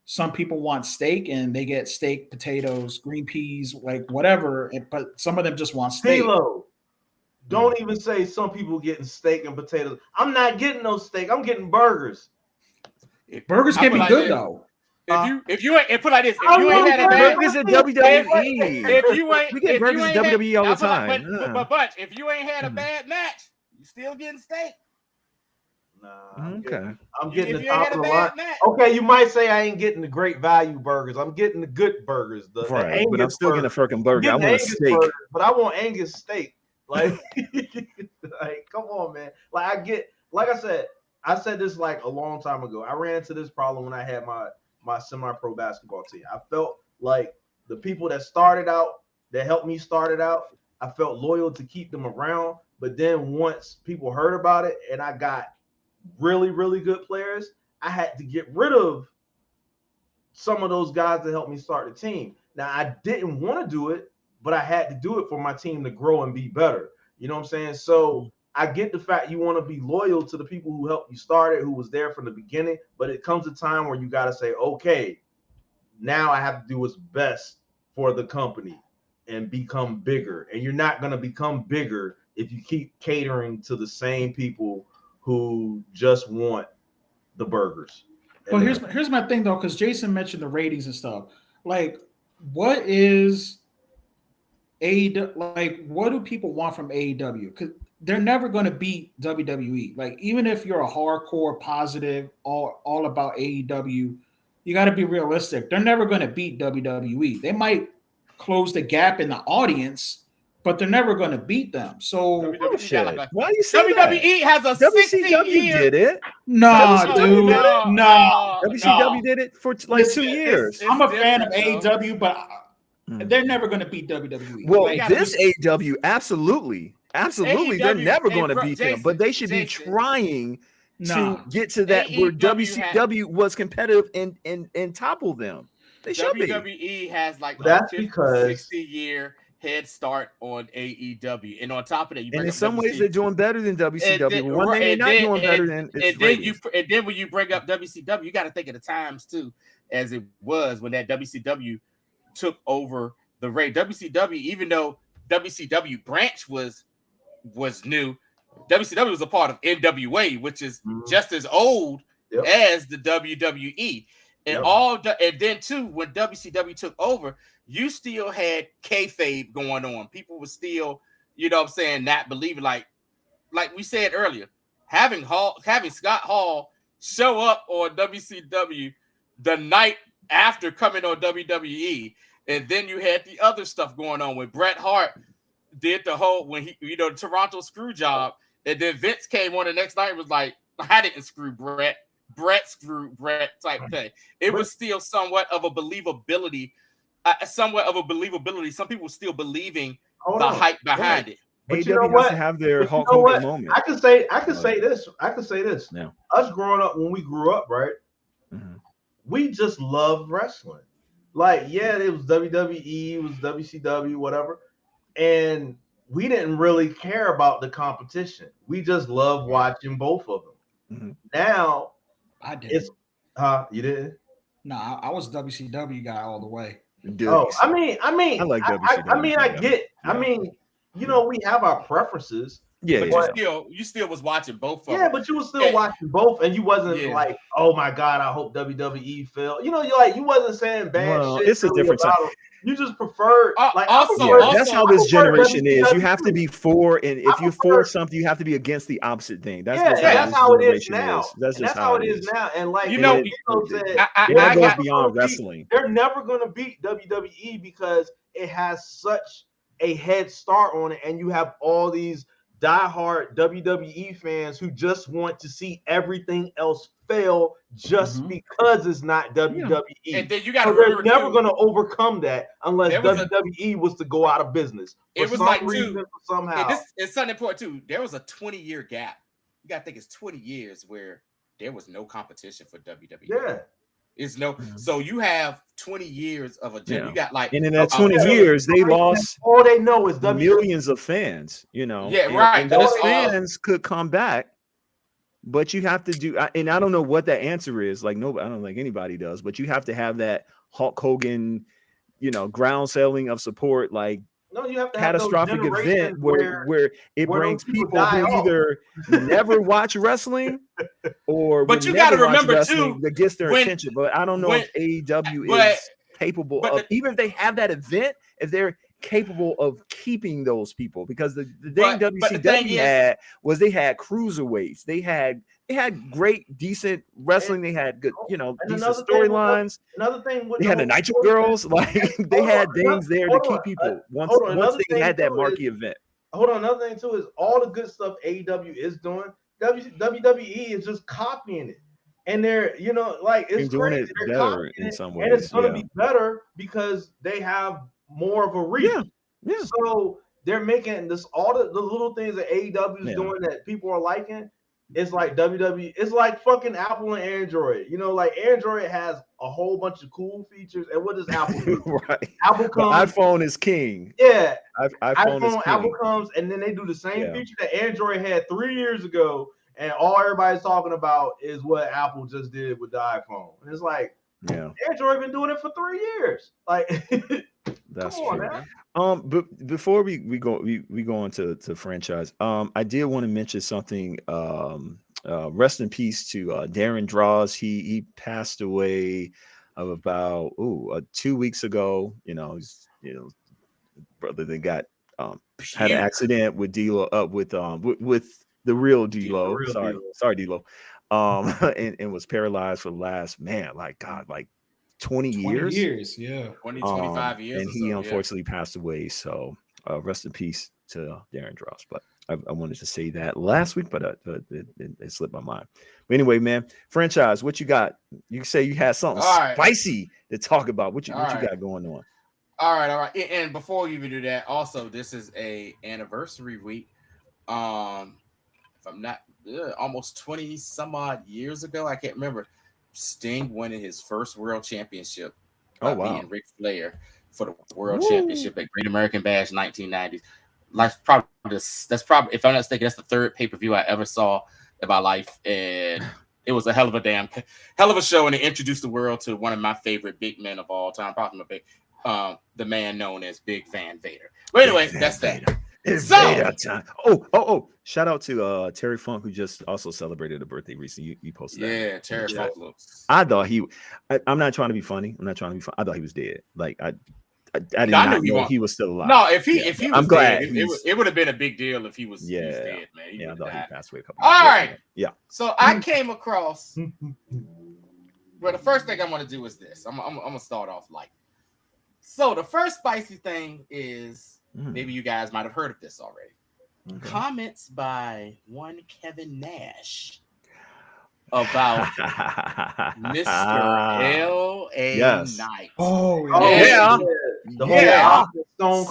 Speaker 2: some people want steak and they get steak, potatoes, green peas, like whatever. But some of them just want steak.
Speaker 5: D-Lo, don't even say some people getting steak and potatoes. I'm not getting no steak. I'm getting burgers.
Speaker 2: Burgers can be
Speaker 4: like
Speaker 2: good
Speaker 4: this.
Speaker 2: though.
Speaker 4: If you ain't put like this,
Speaker 5: I
Speaker 4: if you ain't
Speaker 5: want
Speaker 4: had a bad,
Speaker 3: burgers at
Speaker 5: burgers.
Speaker 3: WWE.
Speaker 4: if you ain't,
Speaker 3: We get
Speaker 4: if
Speaker 3: burgers
Speaker 4: you
Speaker 3: at
Speaker 4: ain't had-
Speaker 3: WWE all the
Speaker 4: I feel like-
Speaker 3: time.
Speaker 4: But Butch, if you ain't had a bad match, you still getting steak.
Speaker 5: Nah,
Speaker 3: Okay.
Speaker 5: I'm getting
Speaker 4: If
Speaker 5: the
Speaker 4: you ain't
Speaker 5: top
Speaker 4: had
Speaker 5: of
Speaker 4: a
Speaker 5: the line.
Speaker 4: bad match,
Speaker 5: Okay, you might say I ain't getting the great value burgers. I'm getting the good burgers. The
Speaker 3: Right, but I'm
Speaker 5: Angus
Speaker 3: still getting a
Speaker 5: burger.
Speaker 3: freaking
Speaker 5: I'm
Speaker 3: burger. I
Speaker 5: getting the
Speaker 3: want a
Speaker 5: Angus
Speaker 3: steak.
Speaker 5: burger, but I want Angus steak. Like, like, come on, man. Like I said this like a long time ago. I ran into this problem when I had my semi-pro basketball team. I felt like the people that helped me start it out, I felt loyal to keep them around. But then once people heard about it and I got really, really good players, I had to get rid of some of those guys that helped me start the team. Now, I didn't want to do it, but I had to do it for my team to grow and be better. You know what I'm saying? So I get the fact you want to be loyal to the people who helped you start it, who was there from the beginning, but it comes a time where you got to say, okay, now I have to do what's best for the company and become bigger. And you're not going to become bigger if you keep catering to the same people who just want the burgers.
Speaker 2: But here's my thing though, because Jason mentioned the ratings and stuff. Like, what is AEW? Like, what do people want from AEW? Because they're never going to beat WWE. Like, even if you're a hardcore positive, all about AEW, you got to be realistic. They're never going to beat WWE. They might close the gap in the audience, but they're never going to beat them. So
Speaker 4: WWE got like
Speaker 3: Why you say
Speaker 4: WWE has a
Speaker 3: WCW
Speaker 4: 16-year.
Speaker 3: did it.
Speaker 2: nah,
Speaker 3: WCW
Speaker 2: dude,
Speaker 3: did it?
Speaker 2: nah.
Speaker 3: WCW did it for like
Speaker 2: Listen,
Speaker 3: 2 years.
Speaker 2: I'm a fan of
Speaker 4: different, though.
Speaker 2: AEW, but they're never going to beat WWE.
Speaker 3: Well,
Speaker 2: Like,
Speaker 3: this AEW, absolutely. They're
Speaker 4: AEW
Speaker 3: never going to
Speaker 4: bro,
Speaker 3: beat them,
Speaker 4: Jason,
Speaker 3: but they should be
Speaker 4: Jason.
Speaker 3: trying
Speaker 2: Nah.
Speaker 3: to get to that where
Speaker 4: AEW
Speaker 3: WCW was competitive and topple them. They should be.
Speaker 4: WWE has like
Speaker 5: That's
Speaker 4: a 50,
Speaker 5: because
Speaker 4: 60-year head start on AEW, and on top of that, you
Speaker 3: And
Speaker 4: bring
Speaker 3: in
Speaker 4: up
Speaker 3: some ways, they're doing better than WCW.
Speaker 4: And then-
Speaker 3: But one thing they're
Speaker 4: and
Speaker 3: not
Speaker 4: then-
Speaker 3: doing better
Speaker 4: and-
Speaker 3: than is
Speaker 4: and then
Speaker 3: ratings.
Speaker 4: and then when you bring up WCW, you got to think of the times too, as it was when that WCW took over the Ray. WCW, even though WCW branch was new, WCW was a part of NWA, which is just as old
Speaker 5: Yep.
Speaker 4: as the WWE. And and then too, when WCW took over, you still had kayfabe going on. People were still, you know what I'm saying, not believing, like we said earlier, having Scott Hall show up on WCW the night after coming on WWE, and then you had the other stuff going on when Bret Hart did the whole, when he, the Toronto screw job, And then Vince came on the next night and was like, I didn't screw Brett. Brett screwed Brett type thing. It was still somewhat of a believability. Some people still believing the hype behind it.
Speaker 5: But
Speaker 3: AEW
Speaker 5: you know
Speaker 3: has
Speaker 5: what?
Speaker 3: to have their
Speaker 5: But you
Speaker 3: Hulk
Speaker 5: know
Speaker 3: Hogan
Speaker 5: what?
Speaker 3: moment.
Speaker 5: I can say this.
Speaker 3: Yeah.
Speaker 5: Us growing up, when we grew up, right?
Speaker 3: Mhm.
Speaker 5: We just loved wrestling. Like, yeah, it was WWE, it was WCW, whatever. And we didn't really care about the competition. We just loved watching both of them.
Speaker 3: Mhm.
Speaker 5: Now
Speaker 2: I did.
Speaker 5: it's you didn't?
Speaker 2: No, I was WCW guy all the way.
Speaker 5: Oh,
Speaker 3: WC.
Speaker 5: I mean,
Speaker 3: I like WCW.
Speaker 5: I get.
Speaker 3: Yeah.
Speaker 5: I mean, you know, we have our preferences.
Speaker 3: Yeah,
Speaker 4: But
Speaker 3: yeah.
Speaker 4: you still was watching both of
Speaker 5: Yeah,
Speaker 4: them.
Speaker 5: but you were still watching both, and you wasn't
Speaker 4: Yeah.
Speaker 5: like, "Oh my God, I hope WWE fail." You know, you wasn't saying bad
Speaker 3: Well,
Speaker 5: shit.
Speaker 3: it's a
Speaker 5: really
Speaker 3: different
Speaker 5: about
Speaker 3: time.
Speaker 5: them. You just preferred, like,
Speaker 3: Yeah, that's how this generation is. You have to
Speaker 5: WCW.
Speaker 3: be for, and if you're for something, you have to be against the opposite thing. That's just how this generation is. That's just how it is
Speaker 5: now. And like
Speaker 4: You know,
Speaker 5: Dino said,
Speaker 3: that goes beyond wrestling.
Speaker 5: they're never gonna beat WWE because it has such a head start on it, and you have all these diehard WWE fans who just want to see everything else fail just because it's not WWE.
Speaker 4: And then you got to
Speaker 5: so they're
Speaker 4: remember
Speaker 5: never
Speaker 4: too,
Speaker 5: going to overcome that unless
Speaker 4: there was
Speaker 5: WWE was to go out of business.
Speaker 4: It was
Speaker 5: some
Speaker 4: like
Speaker 5: reason, somehow.
Speaker 4: And it's something important too. There was a 20-year gap. You got to think it's 20 years where there was no competition for WWE.
Speaker 5: Yeah.
Speaker 4: It's no. So you have 20 years of a
Speaker 3: Yeah.
Speaker 4: You got like,
Speaker 3: and in that 20 years, they lost
Speaker 5: all they know is WWE.
Speaker 3: millions of fans. You know,
Speaker 4: Yeah,
Speaker 3: and,
Speaker 4: right.
Speaker 3: And those fans could come back, but you have to do. And I don't know what that answer is. Like, no, I don't think anybody does. But you have to have that Hulk Hogan, ground selling of support, like.
Speaker 5: No, you have to
Speaker 3: catastrophic
Speaker 5: have
Speaker 3: event where it brings people who either never watch wrestling or
Speaker 4: but you got to remember too
Speaker 3: that gets their attention. But I don't know if AEW is capable of, even if they have that event, if they're capable of keeping those people, because the thing WCW had was they had cruiserweights, they had great, decent wrestling, they had good, decent storylines.
Speaker 5: Another thing,
Speaker 3: they had the Nitro Girls, like they had things there to keep people once they had that marquee event.
Speaker 5: Hold on, another thing too is all the good stuff AEW is doing. WWE is just copying it. And they're, it's
Speaker 3: doing
Speaker 5: crazy.
Speaker 3: it better in some ways.
Speaker 5: And it's going to be better because they have more of a reach.
Speaker 3: Yeah.
Speaker 5: So they're making this, all the little things that AEW is doing that people are liking. It's like WWE. It's like fucking Apple and Android. Like Android has a whole bunch of cool features. And what does Apple do?
Speaker 3: Right.
Speaker 5: Apple comes.
Speaker 3: iPhone is king.
Speaker 5: Yeah.
Speaker 3: iPhone is king.
Speaker 5: Apple comes, and then they do the same feature that Android had 3 years ago. And all everybody's talking about is what Apple just did with the iPhone. And it's like, Android been doing it for 3 years. Like,
Speaker 3: that's
Speaker 5: come on,
Speaker 3: true.
Speaker 5: man.
Speaker 3: But before we go on to franchise, I did want to mention something. Rest in peace to Darren Draws. He passed away of about 2 weeks ago. Brother that got had an accident with D-Lo, with the real D-Lo. Sorry, D-Lo. And was paralyzed for the last 20 years.
Speaker 2: Yeah.
Speaker 4: 25 years.
Speaker 3: And he unfortunately passed away. So rest in peace to Darren Dross. But I wanted to say that last week, but it slipped my mind. But anyway, man, franchise, what you got? You say you had something spicy to talk about. What you got going on?
Speaker 4: All right. And before you even do that, also, this is a anniversary week. If I'm not almost 20 some odd years ago, I can't remember, Sting winning his first world championship. Being Ric Flair for the world championship at Great American Bash 1990s. That's probably, if I'm not mistaken, that's the third pay-per-view I ever saw in my life. And it was a hell of a show. And it introduced the world to one of my favorite big men of all time, probably the man known as Big Van Vader. But anyway, that's that.
Speaker 3: It's Vader time. Oh! Shout out to Terry Funk, who just also celebrated a birthday recently. You posted that.
Speaker 4: Yeah, Terry Funk.
Speaker 3: I thought I'm not trying to be funny. I thought he was dead. Like I did not know he was still alive.
Speaker 4: No, if he was
Speaker 3: I'm glad
Speaker 4: dead, it would have been a big deal if he was dead, man.
Speaker 3: I thought he passed away a couple.
Speaker 4: All right.
Speaker 3: Yeah.
Speaker 4: So I came across. Well, the first thing I want to do is this. I'm gonna start off light. So the first spicy thing is, maybe you guys might have heard of this already. Comments by one Kevin Nash about Mr. L.A.
Speaker 3: Yes.
Speaker 4: Knight.
Speaker 2: Oh,
Speaker 4: Yeah.
Speaker 5: The whole
Speaker 4: Yeah.
Speaker 5: Austin Stone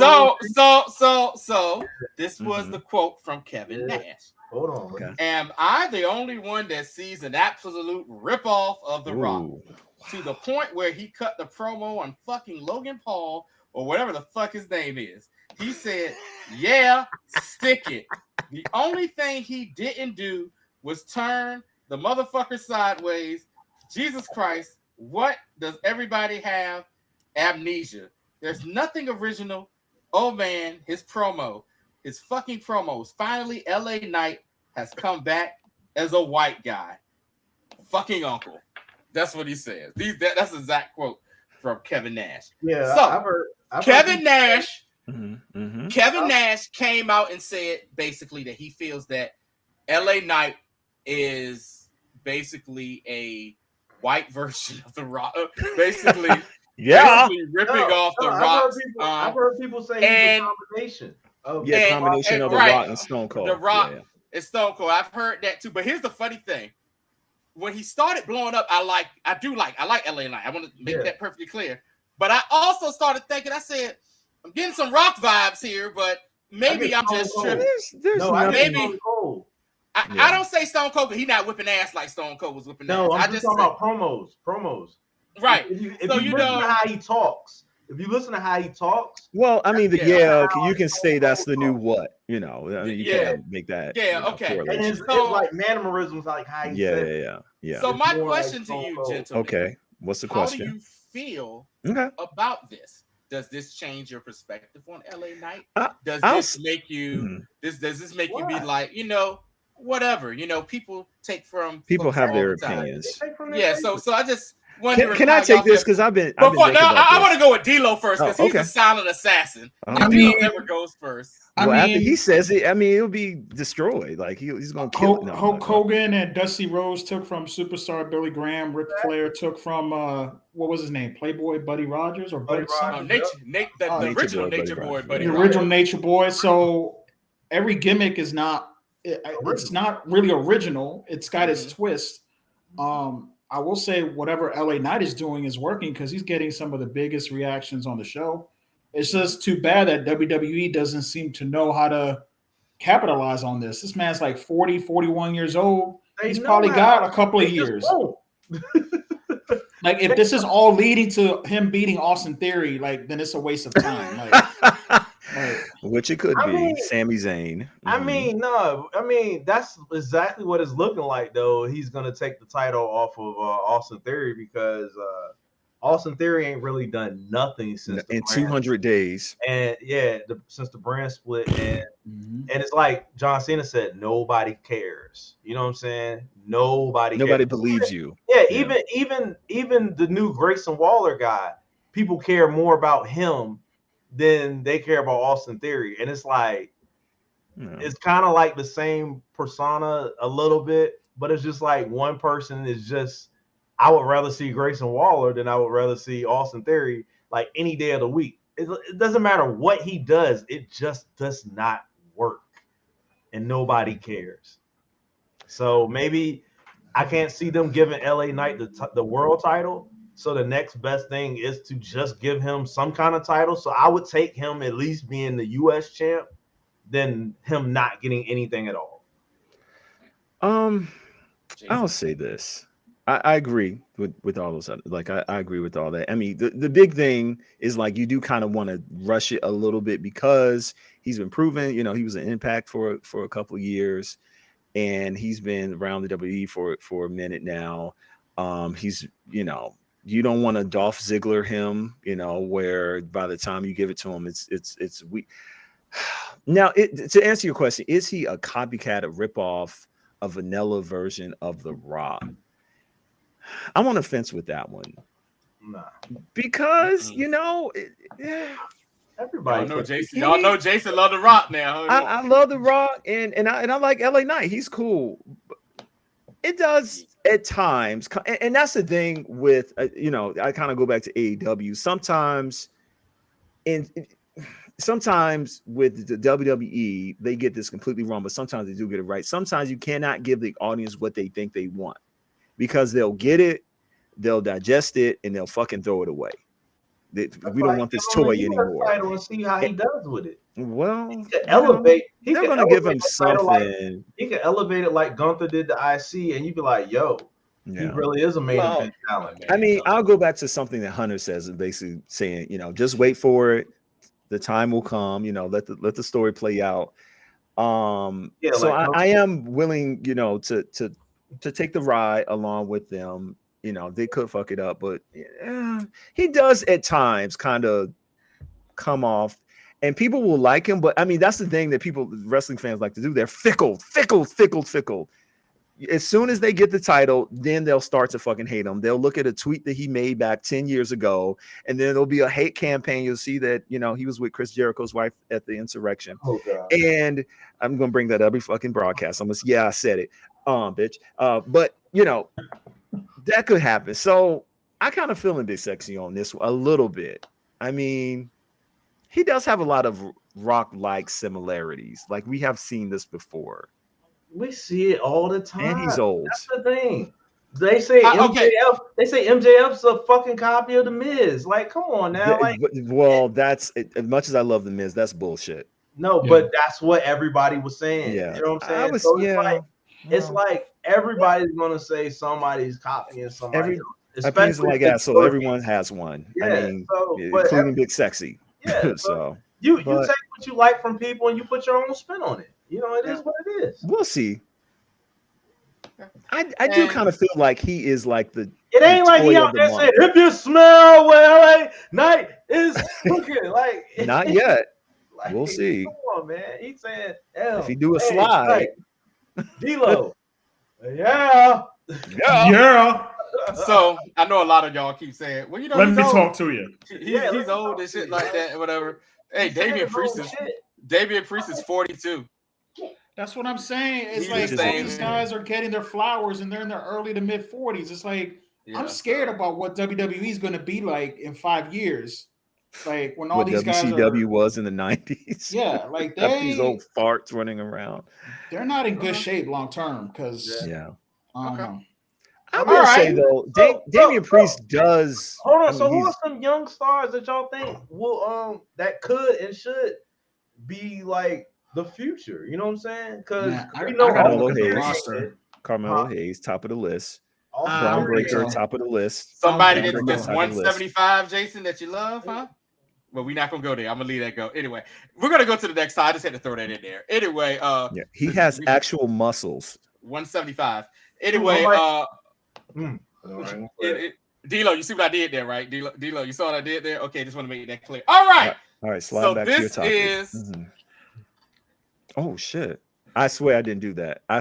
Speaker 5: Cold.
Speaker 4: So this was the quote from Kevin Nash.
Speaker 5: Hold on.
Speaker 3: Okay.
Speaker 4: Am I the only one that sees an absolute ripoff of The Rock to the point where he cut the promo on fucking Logan Paul or whatever the fuck his name is? He said, yeah, stick it. The only thing he didn't do was turn the motherfucker sideways. Jesus Christ, what does everybody have? Amnesia. There's nothing original. Oh man, his fucking promos. Finally, LA Knight has come back as a white guy. Fucking uncle. That's what he says. That's the exact quote from Kevin Nash.
Speaker 5: Yeah,
Speaker 4: so Kevin Nash.
Speaker 3: Mm-hmm.
Speaker 4: Kevin Nash came out and said basically that he feels that LA Knight is basically a white version of The Rock. Basically ripping off The Rock.
Speaker 5: I've heard people say he's a combination of
Speaker 3: The Rock and Stone Cold.
Speaker 4: The Rock and Stone Cold. I've heard that too. But here's the funny thing. When he started blowing up, I like LA Knight. I want to make that perfectly clear. But I also started thinking, I said, I'm getting some Rock vibes here, but maybe I'm just tripping. I don't say Stone Cold because he's not whipping ass like Stone Cold was whipping ass.
Speaker 5: No, I'm just talking about promos.
Speaker 4: Right.
Speaker 5: If you listen to how he talks,
Speaker 3: well, I mean, you can say that's the new what, you know. I mean, you can't make that.
Speaker 4: Yeah, okay.
Speaker 5: And it's like mannerisms, like how he said.
Speaker 3: Yeah.
Speaker 4: So my question to you, gentlemen.
Speaker 3: Okay, what's the question?
Speaker 4: How do you feel about this? Does this change your perspective on LA Knight? Does this make you? Does this make you be like, whatever? People take from
Speaker 3: people have their opinions.
Speaker 4: Yeah. So I just.
Speaker 3: Can I take this because I've been I
Speaker 4: want to go with D-Lo first because he's a silent assassin. D-Lo never goes first.
Speaker 3: After he says it, I mean, it'll be destroyed. Like he's gonna kill it.
Speaker 2: Hulk Hogan and Dusty Rhodes took from superstar Billy Graham. Ric Flair took from what was his name? Playboy Buddy Rogers or Buddy
Speaker 4: the original Nature Boy Buddy.
Speaker 2: The original Nature Boy. So every gimmick is not. It's not really original. It's got its twist. I will say whatever LA Knight is doing is working because he's getting some of the biggest reactions on the show. It's just too bad that WWE doesn't seem to know how to capitalize on this. This man's like 40, 41 years old. He's probably got a couple of years. Like if this is all leading to him beating Austin Theory, like then it's a waste of time.
Speaker 3: Which it could be Sami Zayn.
Speaker 5: I mean, that's exactly what it's looking like, though. He's going to take the title off of Austin Theory because Austin Theory ain't really done nothing since
Speaker 3: in 200 days.
Speaker 5: And since the brand split. And it's like John Cena said, nobody cares. You know what I'm saying? Nobody
Speaker 3: believes you.
Speaker 5: Yeah, even the new Grayson Waller guy, people care more about him than they care about Austin Theory. And it's like, it's kind of like the same persona a little bit, but it's just like one person is just, I would rather see Grayson Waller than I would rather see Austin Theory like any day of the week. It doesn't matter what he does. It just does not work. And nobody cares. So maybe I can't see them giving LA Knight the world title. So the next best thing is to just give him some kind of title. So I would take him at least being the U.S. champ than him not getting anything at all.
Speaker 3: I'll say this. I agree with all those. Like I agree with all that. I mean, the big thing is like you do kind of want to rush it a little bit because he's been proven. He was an Impact for a couple of years, and he's been around the WWE for a minute now. He's you don't want to Dolph Ziggler him, where by the time you give it to him, it's weak. Now, to answer your question, is he a copycat, a ripoff, a vanilla version of The Rock? I'm on the fence with that one.
Speaker 5: Nah.
Speaker 3: Because,
Speaker 5: everybody
Speaker 4: know Jason. Y'all know Jason love The Rock now.
Speaker 3: I love The Rock, and I like LA Knight. He's cool. It does at times, and that's the thing with I kind of go back to AEW. Sometimes, and sometimes with the WWE, they get this completely wrong, but sometimes they do get it right. Sometimes you cannot give the audience what they think they want because they'll get it, they'll digest it, and they'll fucking throw it away. We don't want this toy anymore.
Speaker 5: Title and see how he does with it.
Speaker 3: Well,
Speaker 5: he could elevate.
Speaker 3: They're going to give him something.
Speaker 5: He could elevate it like Gunther did the IC, and you'd be like, "Yo, he really is a main event talent." Man.
Speaker 3: I mean, I'll go back to something that Hunter says, basically saying, just wait for it. The time will come. Let the story play out. So I am willing, to take the ride along with them. They could fuck it up, but he does at times kind of come off, and people will like him. But I mean, that's the thing that wrestling fans like to do. They're fickle. As soon as they get the title, then they'll start to fucking hate him. They'll look at a tweet that he made back 10 years ago, and then there'll be a hate campaign. You'll see that, he was with Chris Jericho's wife at the insurrection.
Speaker 5: Oh, God.
Speaker 3: And I'm going to bring that every fucking broadcast. I said it. Bitch. But, that could happen. So I kind of feeling Big Sexy on this a little bit. I mean, he does have a lot of Rock-like similarities. Like, we have seen this before.
Speaker 5: We see it all the time.
Speaker 3: And he's old.
Speaker 5: That's the thing. They say MJF. They say MJF's a fucking copy of the Miz. Like, come on now.
Speaker 3: That's as much as I love the Miz. That's bullshit.
Speaker 5: No, but that's what everybody was saying.
Speaker 3: Yeah,
Speaker 5: you know what I'm saying. It's like everybody's gonna say somebody's copying somebody.
Speaker 3: Especially like that. So everyone has one.
Speaker 5: Yeah,
Speaker 3: I mean, including Big Sexy.
Speaker 5: Yeah.
Speaker 3: So
Speaker 5: you take what you like from people and you put your own spin on it. It is what it is.
Speaker 3: We'll see. I do kind of feel like he is like the.
Speaker 5: It ain't like he out there saying, "If you smell where LA night is cooking," like
Speaker 3: not yet. We'll see.
Speaker 5: Come on, man. He's saying,
Speaker 3: if he do a slide,
Speaker 5: D-Lo, yeah.
Speaker 4: So I know a lot of y'all keep saying, "Well,
Speaker 2: let me talk to you."
Speaker 4: He's old and shit like that, whatever. Hey, Damian Priest is 42.
Speaker 2: That's what I'm saying. It's like all these guys are getting their flowers and they're in their early to mid 40s. It's like I'm scared about what WWE is going to be like in 5 years. Like when all these
Speaker 3: WCW was in the 90s.
Speaker 2: Yeah, like
Speaker 3: these old farts running around.
Speaker 2: They're not in good shape long term because
Speaker 3: I will say though, Damian Priest does.
Speaker 5: Hold on, who are some young stars that y'all think will that could and should be like the future? You know what I'm saying? Because
Speaker 3: Carmelo Hayes, top of the list. Braun Breaker, top of the list.
Speaker 4: Somebody that's 175, Jason, that you love, huh? Well, we're not gonna go there. I'm gonna leave that go. Anyway, we're gonna go to the next side. I just had to throw that in there. Anyway,
Speaker 3: he has actual muscles.
Speaker 4: 175. Anyway, D-Lo, you see what I did there, right? D-Lo, you saw what I did there? Okay, just want to make that clear. All right.
Speaker 3: Slide back to your topic. Oh shit! I swear I didn't do that.
Speaker 5: Oh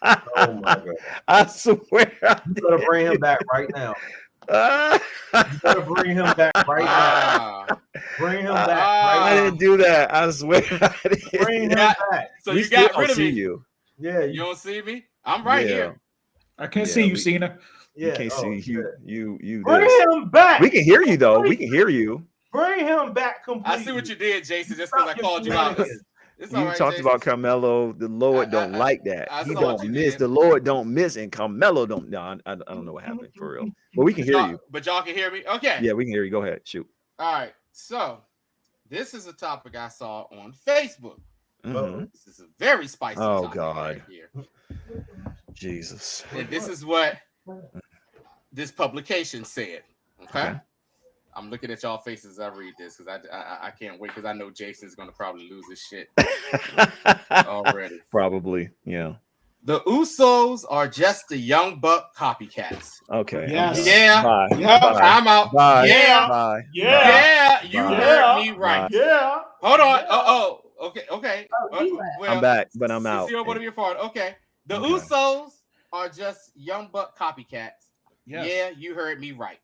Speaker 5: my God!
Speaker 3: I swear
Speaker 5: you better bring him back right now. You better bring him back right now. Bring him back.
Speaker 3: I didn't do that. I swear. I didn't.
Speaker 5: Bring him back.
Speaker 4: So you got rid of me.
Speaker 3: You.
Speaker 5: Yeah.
Speaker 4: You don't see me? I'm right here.
Speaker 2: I can't see you, Cena.
Speaker 3: Yeah. You can't see you.
Speaker 5: Bring him back.
Speaker 3: We can hear you though. We can hear you.
Speaker 5: Bring him back completely.
Speaker 4: I see what you did, Jason. Just because I called you out.
Speaker 3: You talked about Carmelo. The Lord don't like that. He don't miss. The Lord don't miss, and Carmelo don't. No, I don't know what happened for real. But we can hear you.
Speaker 4: But y'all can hear me. Okay.
Speaker 3: Yeah, we can hear you. Go ahead. Shoot.
Speaker 4: All right. So this is a topic I saw on Facebook.
Speaker 3: Mm-hmm.
Speaker 4: This is a very spicy.
Speaker 3: Oh
Speaker 4: topic
Speaker 3: God.
Speaker 4: right here.
Speaker 3: Jesus.
Speaker 4: And this is what this publication said. Okay. I'm looking at y'all faces as I read this because I can't wait because I know Jason's going to probably lose his shit already.
Speaker 3: Probably, yeah.
Speaker 4: The Usos are just the Young Buck copycats.
Speaker 3: Okay.
Speaker 2: Yes.
Speaker 4: Yeah.
Speaker 3: Bye.
Speaker 4: Yeah.
Speaker 3: Bye.
Speaker 4: I'm out.
Speaker 3: Bye.
Speaker 4: Yeah.
Speaker 3: Bye.
Speaker 4: Yeah. You
Speaker 3: Bye.
Speaker 4: heard me right.
Speaker 2: Yeah.
Speaker 4: Hold on. Oh. Okay.
Speaker 5: Well,
Speaker 3: I'm back, but I'm out.
Speaker 4: Okay. The Usos are just Young Buck copycats. Yes. Yeah, you heard me right.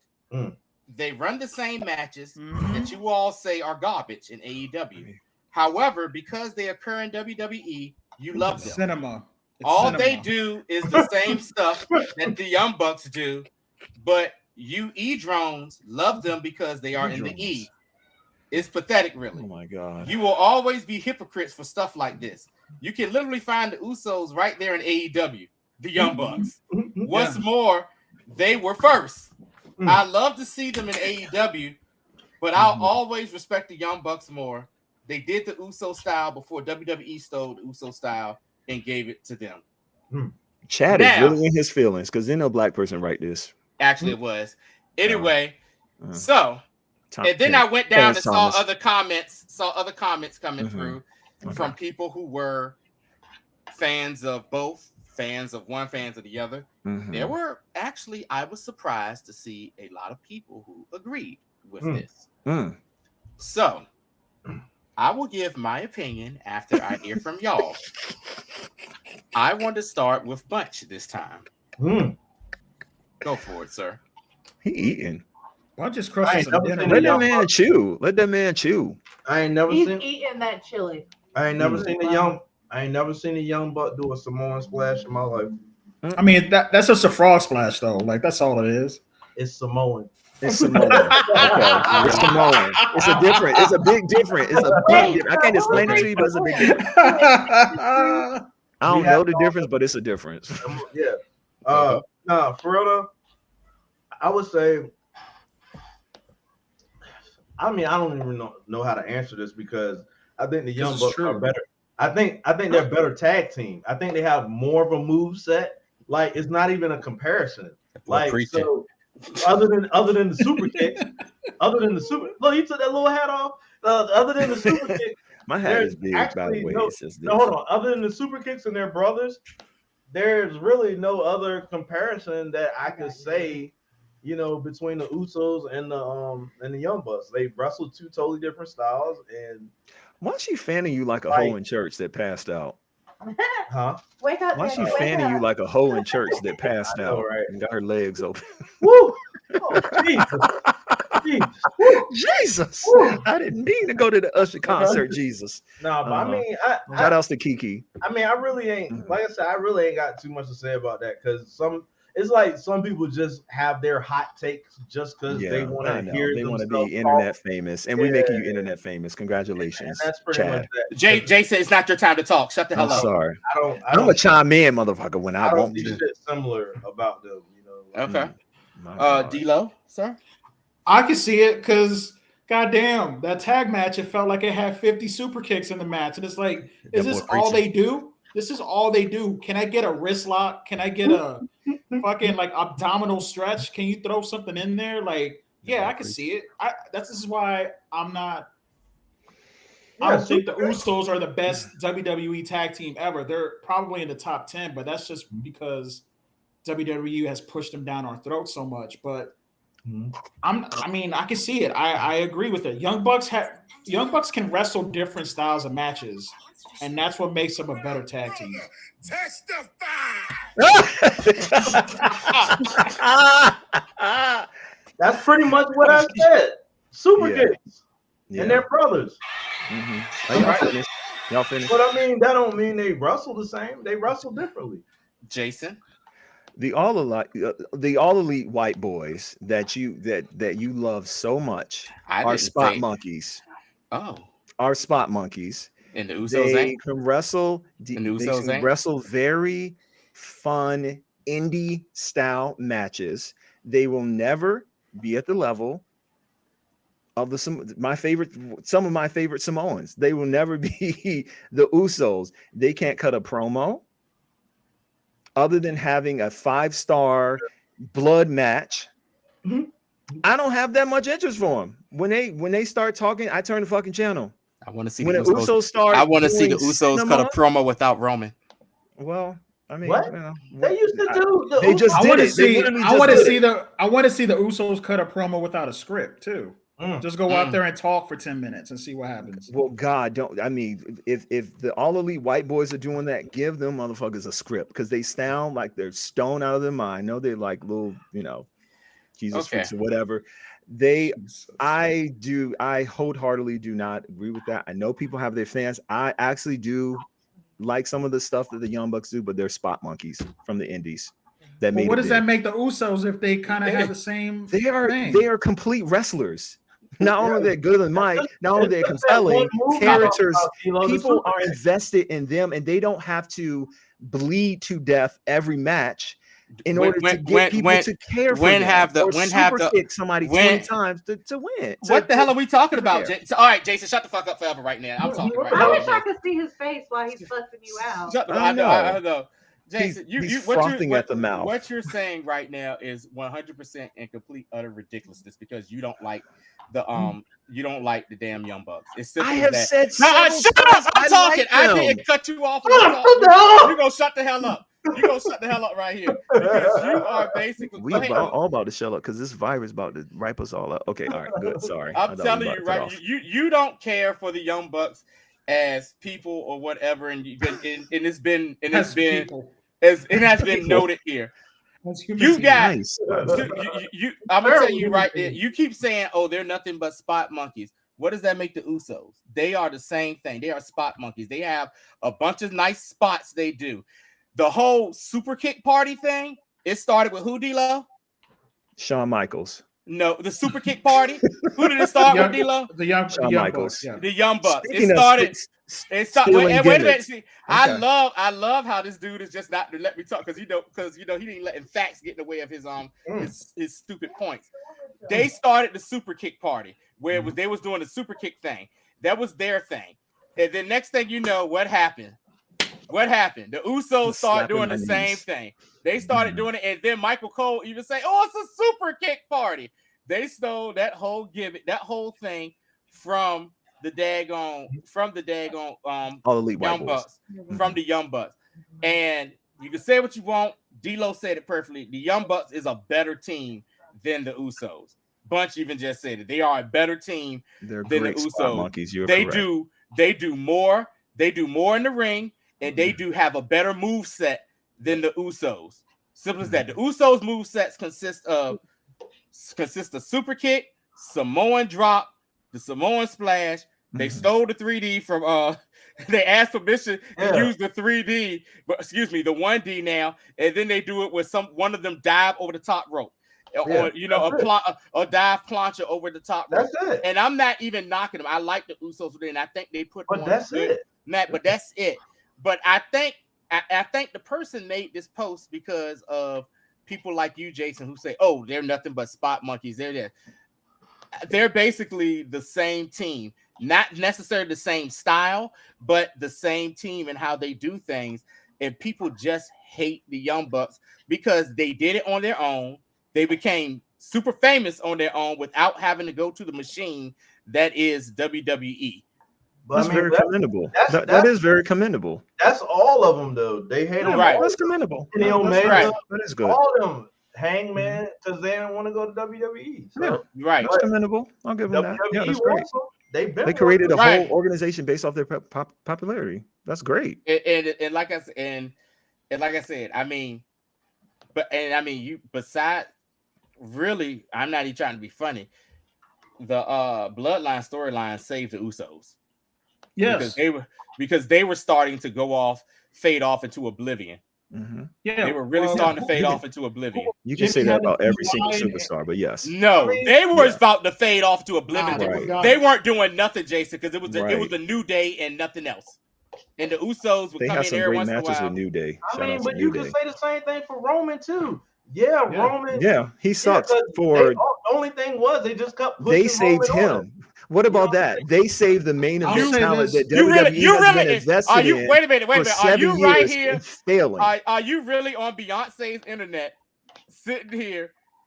Speaker 4: They run the same matches that you all say are garbage in AEW. However, because they occur in WWE, you love them.
Speaker 2: Cinema.
Speaker 4: All they do is the same stuff that the Young Bucks do, but you E-drones love them because they are in the E. It's pathetic, really.
Speaker 3: Oh my God.
Speaker 4: You will always be hypocrites for stuff like this. You can literally find the Usos right there in AEW, the Young Bucks. What's more, they were first. I love to see them in AEW, but I'll always respect the Young Bucks more. They did the Uso style before WWE stole the Uso style and gave it to them.
Speaker 3: Chad is really in his feelings because there's no black person write this.
Speaker 4: Actually, it was. Anyway, so and then I went down and saw other comments coming through from people who were fans of both, fans of one, fans of the other. There were actually, I was surprised to see a lot of people who agreed with this. So I will give my opinion after I hear from y'all. I want to start with Bunch this time. Go for it, sir.
Speaker 3: He eating.
Speaker 2: Bunch is crushing some dinner.
Speaker 3: Let that man chew. Let that man chew.
Speaker 5: I ain't never
Speaker 6: He's
Speaker 5: seen
Speaker 6: eating that chili.
Speaker 5: I ain't never seen a young buck do a Samoan splash in my life.
Speaker 2: I mean, that's just a frog splash, though. Like, that's all it is.
Speaker 5: It's Samoan.
Speaker 3: It's Samoan. Okay. It's Samoan. It's a big difference. It's a big difference. I can't explain it to you, but it's a big difference. I don't know the difference, but it's a difference.
Speaker 5: Yeah. No, for real though, I would say, I mean, I don't even know how to answer this because I think the Young Bucks are better. I think they're a better tag team. I think they have more of a move set. Like, it's not even a comparison. Like, so other than the super kick, look, you took that little hat off. Other than the super kick,
Speaker 3: my hat is big, by the way.
Speaker 5: No, hold on. Other than the super kicks and their brothers, there's really no other comparison that I could say, you know, between the Usos and the Young Bucks. They wrestled two totally different styles. And
Speaker 3: why is she fanning you like a hoe in church that passed out?
Speaker 5: Huh?
Speaker 6: Wake up!
Speaker 3: Why is she fanning you like a hoe in church that passed out and got her legs open?
Speaker 5: Woo! Oh,
Speaker 3: Jesus! I didn't mean to go to the Usher concert. Jesus.
Speaker 5: No, but I mean,
Speaker 3: shout outs to Kiki.
Speaker 5: I mean, I really ain't like I said. I really ain't got too much to say about that because it's like some people just have their hot takes just because they want to hear.
Speaker 3: They want to be internet famous, and we're making you internet famous. Congratulations,
Speaker 5: and that's pretty much that.
Speaker 4: Jay said it's not your time to talk. Shut the hell up.
Speaker 3: I'm sorry.
Speaker 5: I'm
Speaker 3: gonna chime in, motherfucker. When I won't
Speaker 5: see shit similar about them, you know.
Speaker 4: Okay. D-Lo, sir.
Speaker 2: I can see it because, goddamn, that tag match, it felt like it had 50 super kicks in the match. And it's like, is this all they do? This is all they do. Can I get a wrist lock? Can I get a fucking like abdominal stretch? Can you throw something in there? Like, yeah, I can see it. This is why I'm not. I don't think the Usos are the best WWE tag team ever. They're probably in the top 10, but that's just because WWE has pushed them down our throats so much. But I mean, I can see it. I agree with it. Young Bucks can wrestle different styles of matches, and that's what makes them a better tag team.
Speaker 5: That's pretty much what I said. Super kicks and their brothers.
Speaker 3: Y'all finished?
Speaker 5: But I mean, that don't mean they wrestle the same. They wrestle differently.
Speaker 4: Jason.
Speaker 3: The all elite white boys that you love so much are spot monkeys.
Speaker 4: Oh,
Speaker 3: are spot monkeys.
Speaker 4: And the Usos
Speaker 3: they can wrestle. They can wrestle very fun indie style matches. They will never be at the level of some of my favorite Samoans. They will never be the Usos. They can't cut a promo. Other than having a 5-star blood match, I don't have that much interest for them. When they start talking, I turn the fucking channel.
Speaker 4: I want to see
Speaker 3: when the Usos start.
Speaker 4: I want to see the Usos cut a promo without Roman.
Speaker 3: Well, I mean,
Speaker 5: what? They used to do.
Speaker 3: They just did it.
Speaker 2: I want to see the Usos cut a promo without a script too. Just go out there and talk for 10 minutes and see what happens.
Speaker 3: Well, God, don't. I mean, if the all elite white boys are doing that, give them motherfuckers a script because they sound like they're stoned out of their mind. I know they're like little, Jesus freaks or whatever. I wholeheartedly do not agree with that. I know people have their fans. I actually do like some of the stuff that the Young Bucks do, but they're spot monkeys from the indies.
Speaker 2: What does that make the Usos if they kind of have the same?
Speaker 3: They are complete wrestlers. Not only they're good in mic, not only they're compelling characters, people are invested in them, and they don't have to bleed to death every match in order to get people to care for them. Kick somebody 20 times to win.
Speaker 4: What the hell are we talking about, Jason? All right, Jason, shut the fuck up forever right now. I'm talking right now.
Speaker 6: I wish I could see his face while he's fussing you out.
Speaker 4: Shut the fuck up. I know. Jason,
Speaker 3: he's frothing at the mouth.
Speaker 4: What you're saying right now is 100% and complete utter ridiculousness because you don't like the damn Young Bucks. It's simple
Speaker 3: I have
Speaker 4: that.
Speaker 3: said
Speaker 4: shut up! I'm talking. I didn't cut you off. You gonna shut the hell up. You gonna shut the hell up right here because you are basically.
Speaker 3: We all about to shut up because this virus about to wipe us all up. Okay, all right, good. Sorry,
Speaker 4: I'm telling you right. You don't care for the Young Bucks as people or whatever, and it's been noted here. You guys, I'm gonna tell you right there. You keep saying, "Oh, they're nothing but spot monkeys." What does that make the Usos? They are the same thing. They are spot monkeys. They have a bunch of nice spots they do. The whole super kick party thing, it started with who, D-Lo?
Speaker 3: Shawn Michaels.
Speaker 4: No, the super kick party. Who did it start with, D-Lo?
Speaker 2: The Young
Speaker 3: Michaels.
Speaker 2: Bucks. Yeah.
Speaker 4: The Young Bucks.
Speaker 3: Speaking
Speaker 4: it started. Wait a minute. See,
Speaker 3: okay.
Speaker 4: I love how this dude is just not to let me talk because he didn't let facts get in the way of his his stupid points. They started the super kick party where they was doing the super kick thing. That was their thing. And then next thing you know, what happened? What happened? The Usos started doing the same thing. They started doing it, and then Michael Cole even say, "Oh, it's a super kick party." They stole that whole gimmick, that whole thing from the daggone
Speaker 3: All Elite
Speaker 4: Young Bucks, from the Young Bucks. And you can say what you want. D-Lo said it perfectly. The Young Bucks is a better team than the Usos. Bunch even just said it. They are a better team than the Usos.
Speaker 3: Monkeys.
Speaker 4: They do more. They do more in the ring. And they do have a better move set than the Usos. Simple as that. The Usos move sets consist of super kick, Samoan drop, the Samoan splash. They stole the 3D from they asked permission to use the 3D, but excuse me, the 1D now, and then they do it with one of them dive over the top rope. Or a dive plancha over the top rope.
Speaker 5: That's it.
Speaker 4: And I'm not even knocking them. I like the Usos today, and I think they put
Speaker 5: but that's it.
Speaker 4: But that's it. But I think the person made this post because of people like you, Jason, who say, "Oh, they're nothing but spot monkeys." They're basically the same team, not necessarily the same style, but the same team and how they do things. And people just hate the Young Bucks because they did it on their own. They became super famous on their own without having to go to the machine that is WWE.
Speaker 3: That's very commendable. That is very commendable.
Speaker 5: That's all of them, though. They hate them.
Speaker 4: Right.
Speaker 3: That's commendable.
Speaker 5: That
Speaker 3: is good.
Speaker 5: All of them, Hangman, because they didn't want to go to WWE. So,
Speaker 4: right.
Speaker 3: That's commendable. I'll give them that. Yeah, that's great.
Speaker 5: They
Speaker 3: created a whole organization based off their popularity. That's great.
Speaker 4: And like I said, I mean, besides, really, I'm not even trying to be funny. The Bloodline storyline saved the Usos.
Speaker 2: Yes,
Speaker 4: because they were starting to fade off into oblivion.
Speaker 3: Mm-hmm.
Speaker 2: Yeah,
Speaker 4: they were really starting to fade off into oblivion.
Speaker 3: You can say that about every single superstar, but yes.
Speaker 4: No, they were about to fade off to oblivion.
Speaker 3: Right.
Speaker 4: They weren't doing nothing, Jason, because it was a New Day and nothing else. And the Usos would come in there once in a while. They have some great matches with New Day.
Speaker 5: But you can say the same thing for Roman too. Yeah, Roman.
Speaker 3: Yeah, he sucks for.
Speaker 5: The only thing was they just kept.
Speaker 3: They saved him. What about that? They saved the main event talent that WWE has been invested in.
Speaker 4: Wait a minute. Are you right here?
Speaker 3: Failing.
Speaker 4: Are you really on Beyonce's internet,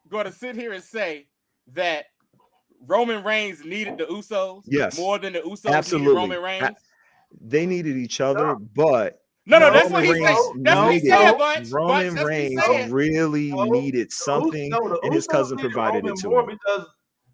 Speaker 4: going to sit here and say that Roman Reigns needed the Usos?
Speaker 3: Yes,
Speaker 4: more than the Usos needed Roman Reigns.
Speaker 3: They needed each other, but.
Speaker 4: No, that's what he said. That's what he said, Bunch.
Speaker 3: Roman Reigns really needed something, and his cousin provided it to him.
Speaker 5: Because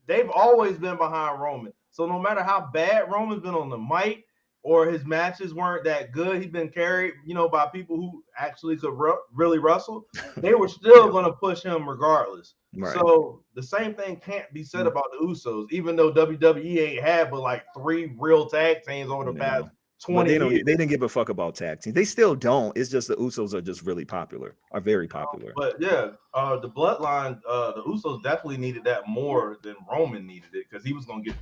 Speaker 5: they've always been behind Roman. So no matter how bad Roman's been on the mic or his matches weren't that good, he's been carried, by people who actually could really wrestle. They were still going to push him regardless. Right. So the same thing can't be said about the Usos, even though WWE ain't had but like 3 real tag teams over the past
Speaker 3: But
Speaker 5: 20 years.
Speaker 3: they didn't give a fuck about tag teams. They still don't. It's just the Usos are just really popular, are very popular.
Speaker 5: But yeah, the bloodline, the Usos definitely needed that more than Roman needed it because he was gonna get.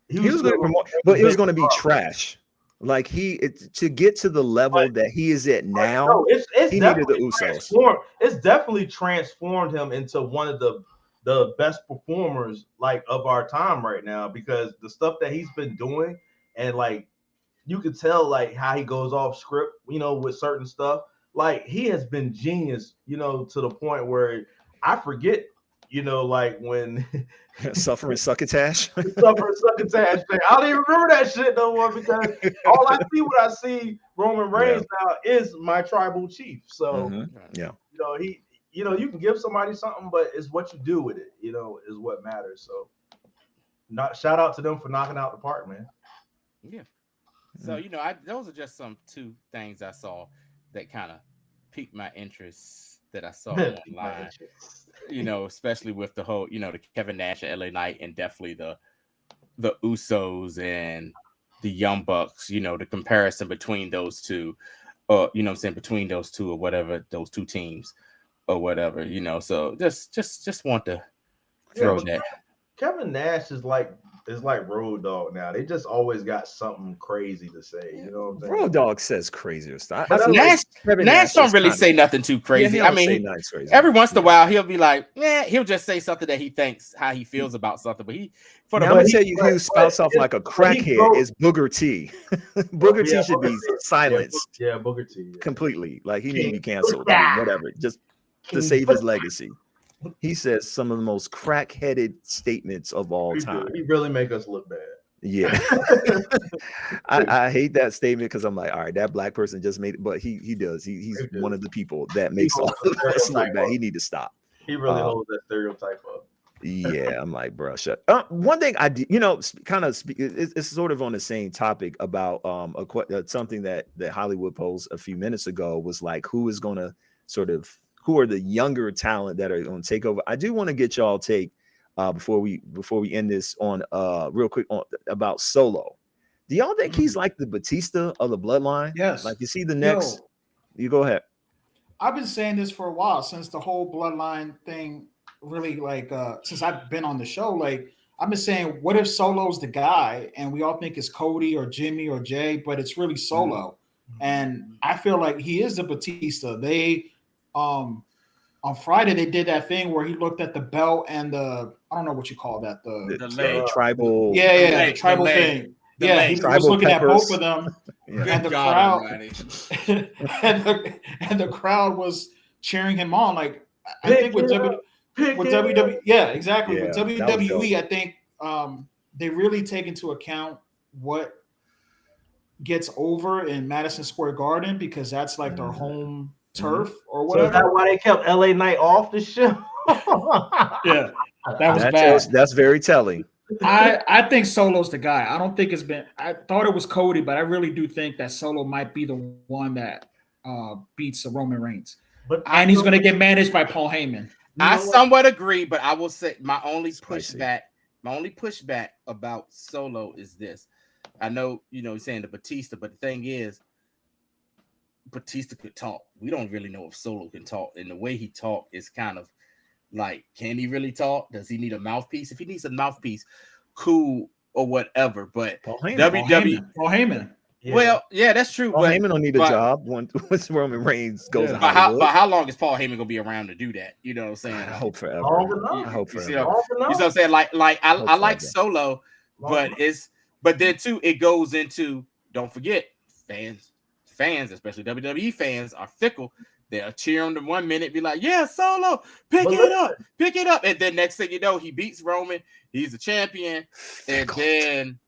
Speaker 3: He was going to, but it was going to be trash. Like to get to the level that he is at now,
Speaker 5: no, it's
Speaker 3: he needed the
Speaker 5: definitely
Speaker 3: Usos.
Speaker 5: It's definitely transformed him into one of the best performers like of our time right now because the stuff that he's been doing and like you could tell like how he goes off script, you know, with certain stuff. Like he has been genius, you know, to the point where I forget, you know, like when
Speaker 3: Suffering succotash.
Speaker 5: succotash thing. I don't even remember that shit no more because all I see when I see Roman Reigns now is my tribal chief. So
Speaker 3: yeah,
Speaker 5: you know, you know, you can give somebody something, but it's what you do with it, you know, is what matters. So not shout out to them for knocking out the park, man.
Speaker 4: Yeah. So, you know, those are just some two things I saw that kind of piqued my interest that I saw online. You know, especially with the whole, you know, the Kevin Nash and LA Knight and definitely the Usos and the Young Bucks, you know, the comparison between those two, you know what I'm saying, between those two or whatever, those two teams or whatever, you know. So just want to throw that.
Speaker 5: Kevin Nash is like Road Dogg now. They just always got something crazy to say. You know what I'm saying?
Speaker 3: Road Dogg says crazier stuff.
Speaker 4: Nash don't really say nothing too crazy. I mean, every once in a while he'll be like, he'll just say something that he thinks how he feels about something. But
Speaker 3: I'm gonna tell you who spouts off like a crackhead is Booker T. Booker T should be silenced.
Speaker 5: Yeah, Booker T.
Speaker 3: Completely. Like he need to be canceled. I mean, whatever. Just to save his legacy. He says some of the most crack-headed statements of all time.
Speaker 5: He really make us look bad.
Speaker 3: Yeah. I hate that statement because I'm like, all right, that black person just made it, but he does. He's one of the people that makes all of us look bad. He need to stop.
Speaker 5: He really holds that stereotype up.
Speaker 3: Yeah, I'm like, bro, shut. One thing I do, you know, kind of it's sort of on the same topic about something that Hollywood posed a few minutes ago was like, who are the younger talent that are going to take over? I do want to get y'all take before we end this on real quick about Solo. Do y'all think he's like the Batista of the bloodline?
Speaker 2: Yes.
Speaker 3: Like, is he the next? You go ahead.
Speaker 2: I've been saying this for a while since the whole bloodline thing really since I've been on the show. Like I've been saying, what if Solo's the guy and we all think it's Cody or Jimmy or Jay, but it's really Solo. And I feel like he is the Batista. They on Friday they did that thing where he looked at the belt and I don't know what you call that,
Speaker 3: the tribal
Speaker 2: the tribal thing. He was looking at both of them and the crowd and the crowd was cheering him on. Like I think with WWE, yeah, exactly. With WWE, I think they really take into account what gets over in Madison Square Garden because that's like their home turf or whatever.
Speaker 5: So is that why they kept LA Knight off the show?
Speaker 2: Yeah, that was bad.
Speaker 3: That's very telling.
Speaker 2: I think Solo's the guy. I don't think it's been. I thought it was Cody, but I really do think that Solo might be the one that beats Roman Reigns. And he's going to get managed by Paul Heyman.
Speaker 4: I somewhat agree, but I will say my only pushback about Solo is this. I know, you know, you're saying the Batista, but the thing is, Batista could talk. We don't really know if Solo can talk. And the way he talked is kind of like, can he really talk? Does he need a mouthpiece? If he needs a mouthpiece, cool or whatever. But
Speaker 2: Paul Heyman.
Speaker 5: Yeah.
Speaker 4: Well, yeah, that's true.
Speaker 3: Paul Heyman don't need a job once Roman Reigns goes to Hollywood.
Speaker 4: But how long is Paul Heyman gonna be around to do that? You know what I'm saying?
Speaker 3: I hope forever.
Speaker 5: I
Speaker 3: hope forever.
Speaker 4: You know what I'm saying? Like I like Solo, but then too it goes into, don't forget, fans, especially WWE fans, are fickle. They'll cheer him the 1 minute, be like, yeah, Solo, pick it up. And then next thing you know, he beats Roman, he's a champion, then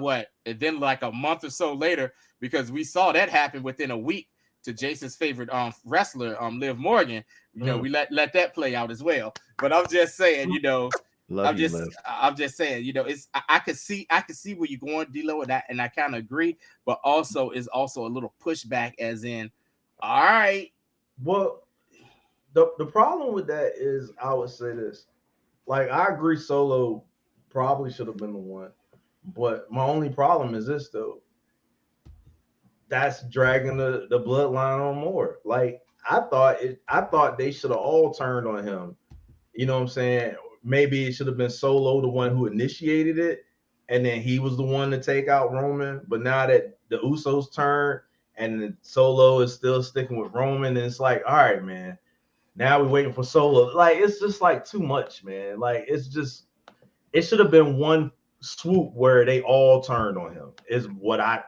Speaker 4: what? And then like a month or so later, because we saw that happen within a week to Jason's favorite wrestler, Liv Morgan. You know, we let that play out as well. But I'm just saying, you know, I'm just saying, you know, it's I could see where you're going, D-Lo, and I kind of agree, but also is also a little pushback, as in, all right.
Speaker 5: Well, the problem with that is, I would say this, like, I agree Solo probably should have been the one, but my only problem is this though. that's dragging the bloodline on more. Like I thought they should have all turned on him. You know what I'm saying? Maybe it should have been Solo the one who initiated it, and then he was the one to take out Roman. But now that the Usos turned and Solo is still sticking with Roman, and it's like, all right, man. Now we're waiting for Solo. Like it's just like too much, man. Like it's just it should have been one swoop where they all turned on him. Is what I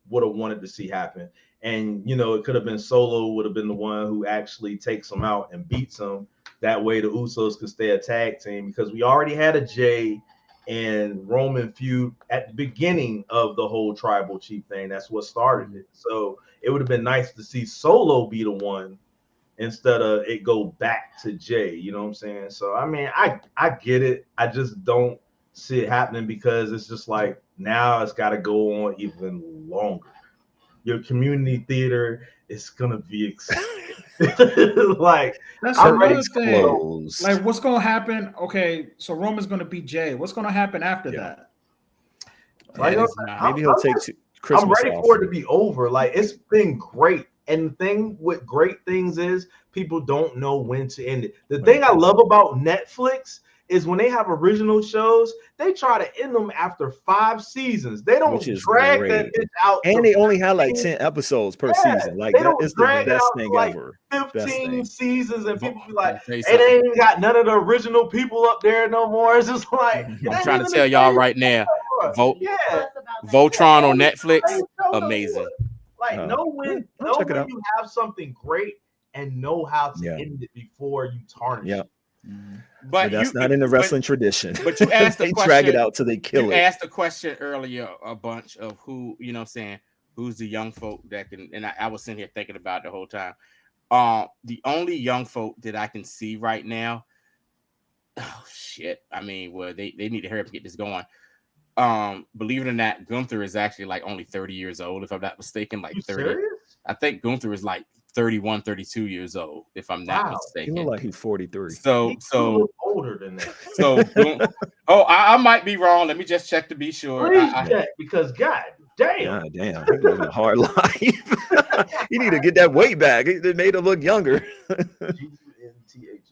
Speaker 5: would have wanted to see happen. And you know, it could have been Solo would have been the one who actually takes him out and beats him. That way the Usos could stay a tag team because we already had a Jay and Roman feud at the beginning of the whole tribal chief thing. That's what started it. So it would have been nice to see Solo be the one instead of it go back to Jay. You know what I'm saying? So I mean, I get it. I just don't see it happening because it's just like now it's got to go on even longer. Your community theater is gonna be expensive. Like
Speaker 2: That's
Speaker 5: I'm ready
Speaker 2: another
Speaker 5: to
Speaker 2: thing.
Speaker 3: Closed.
Speaker 2: Like, what's gonna happen? Okay, so Roman's gonna beat Jay. What's gonna happen after that?
Speaker 5: Like,
Speaker 3: Maybe he'll take
Speaker 5: I'm
Speaker 3: Christmas
Speaker 5: ready
Speaker 3: off.
Speaker 5: for it to be over. Like it's been great. And the thing with great things is people don't know when to end it. The thing I love about Netflix is when they have original shows, they try to end them after 5 seasons. They don't drag that bitch out.
Speaker 3: And they only had like 10 episodes per season. Like that is the best thing ever.
Speaker 5: 15 seasons, and people be like, hey, they ain't got none of the original people up there no more. It's just like
Speaker 4: I'm trying to tell y'all right now. Voltron on Netflix, amazing.
Speaker 5: Like know when you have something great and know how to end it before you tarnish it.
Speaker 3: But that's not in the wrestling tradition.
Speaker 4: But you asked the
Speaker 3: they
Speaker 4: question,
Speaker 3: drag it out till they kill it.
Speaker 4: You asked the question earlier a bunch of who, you know what I'm saying, who's the young folk that can, and I was sitting here thinking about it the whole time. The only young folk that I can see right now, oh shit. I mean, well, they need to hurry up and get this going. Believe it or not, Gunther is actually like only 30 years old, if I'm not mistaken. Like 30. Serious? I think Gunther is like 31, 32 years old, if I'm not mistaken.
Speaker 3: He look like he's 43.
Speaker 5: So older than that.
Speaker 4: So I might be wrong. Let me just check to be sure.
Speaker 5: Please check, because god damn.
Speaker 3: God damn, he's living a hard life. You need to get that weight back. It made him look younger.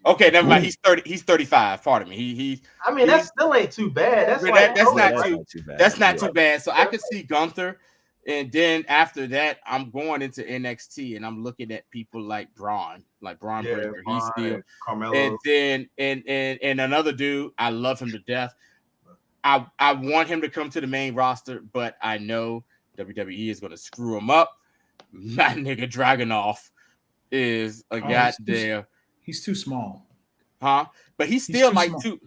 Speaker 4: Okay, never mind. He's 30. He's 35. Pardon me.
Speaker 5: I mean, that still ain't too bad. That's
Speaker 4: not too bad. That's not too bad. So I could see Gunther, and then after that, I'm going into NXT, and I'm looking at people like Braun Breaker. He's still
Speaker 5: Carmelo.
Speaker 4: And then and another dude. I love him to death. I want him to come to the main roster, but I know WWE is going to screw him up. My nigga Dragunov is a goddamn.
Speaker 2: He's too small.
Speaker 4: Huh? But he's still like small. Too.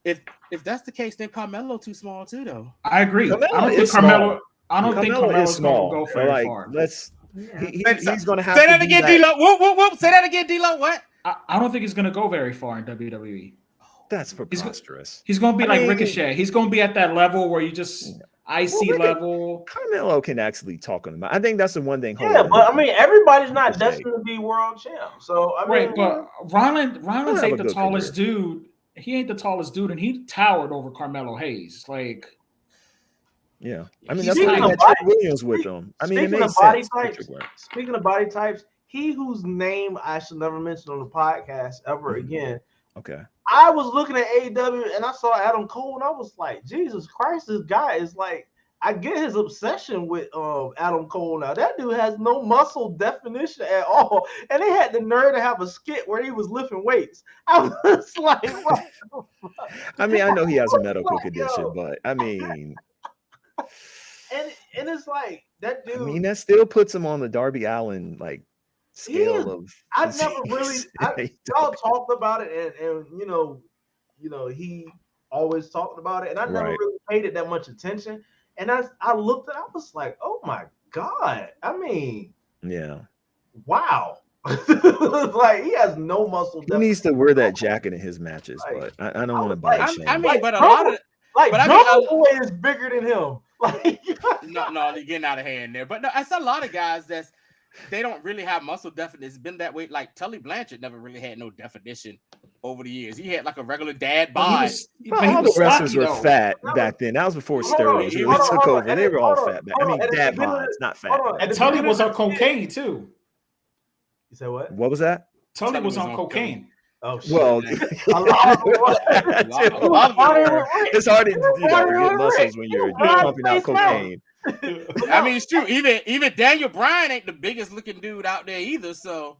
Speaker 4: If that's the case, then Carmelo too small too, though.
Speaker 2: I agree. I don't think Carmelo's going to go very far.
Speaker 3: He's going to have
Speaker 4: say that again, D-Lo. Whoop. Say that again, D-Lo. What?
Speaker 2: I don't think he's going to go very far in WWE.
Speaker 3: That's preposterous.
Speaker 2: He's going to be like Ricochet. He's going to be at that level where you just IC level.
Speaker 3: Carmelo can actually talk on him. I think that's the one thing.
Speaker 5: Yeah, but I mean, everybody's not destined to be world champ. So I mean,
Speaker 2: but Rollins ain't the tallest dude. He ain't the tallest dude, and he towered over Carmelo Hayes. Like,
Speaker 3: yeah, I mean, that's why he had Trick Williams with him. I mean, it makes sense.
Speaker 5: Speaking of body types, he whose name I should never mention on the podcast ever again.
Speaker 3: Okay.
Speaker 5: I was looking at AEW and I saw Adam Cole and I was like, Jesus Christ, this guy is like, I get his obsession with Adam Cole now. That dude has no muscle definition at all. And they had the nerve to have a skit where he was lifting weights. I was like, what the fuck?
Speaker 3: I mean, I know he has a medical condition, but I mean.
Speaker 5: And it's like, that dude.
Speaker 3: I mean, that still puts him on the Darby Allin, like, scale of.
Speaker 5: I never really y'all talked about it and you know he always talked about it and I never really paid it that much attention and I looked at I was like, oh my god, I mean, wow. Like he has no muscle.
Speaker 3: He needs to wear that jacket in his matches, but I don't want to buy shame.
Speaker 4: I mean, but a lot of
Speaker 5: Jungle Boy is bigger than him. Like
Speaker 4: no, they're getting out of hand there. But no, it's a lot of guys they don't really have muscle definition. It's been that way. Like Tully Blanchard never really had no definition over the years. He had like a regular dad
Speaker 2: But he
Speaker 4: bod.
Speaker 2: was,
Speaker 3: Well,
Speaker 2: but he
Speaker 3: all
Speaker 2: was
Speaker 3: the wrestlers
Speaker 2: stocky,
Speaker 3: were
Speaker 2: though.
Speaker 3: fat back then. That was before
Speaker 5: Hold on,
Speaker 3: steroids
Speaker 4: he
Speaker 3: really
Speaker 4: was-
Speaker 3: took
Speaker 5: hold on,
Speaker 3: over. They were all
Speaker 5: hold on,
Speaker 3: fat back.
Speaker 5: hold
Speaker 3: I
Speaker 5: on.
Speaker 3: mean,
Speaker 5: At the
Speaker 3: dad
Speaker 5: beginning of
Speaker 3: bods, not fat.
Speaker 5: hold on,
Speaker 3: back.
Speaker 5: at
Speaker 2: And
Speaker 5: the
Speaker 2: Tully
Speaker 5: beginning
Speaker 2: was
Speaker 5: of
Speaker 2: on
Speaker 5: the skit-
Speaker 2: cocaine too.
Speaker 5: You said what?
Speaker 3: What was that?
Speaker 2: Tully
Speaker 4: Tully
Speaker 2: was
Speaker 4: was
Speaker 2: on
Speaker 4: on
Speaker 2: cocaine.
Speaker 5: Oh shit.
Speaker 3: Well,
Speaker 5: A lot of
Speaker 4: A lot of them were.
Speaker 3: it's hard to get muscles when you're pumping out cocaine.
Speaker 4: I mean, it's true. Even Daniel Bryan ain't the biggest looking dude out there either. So,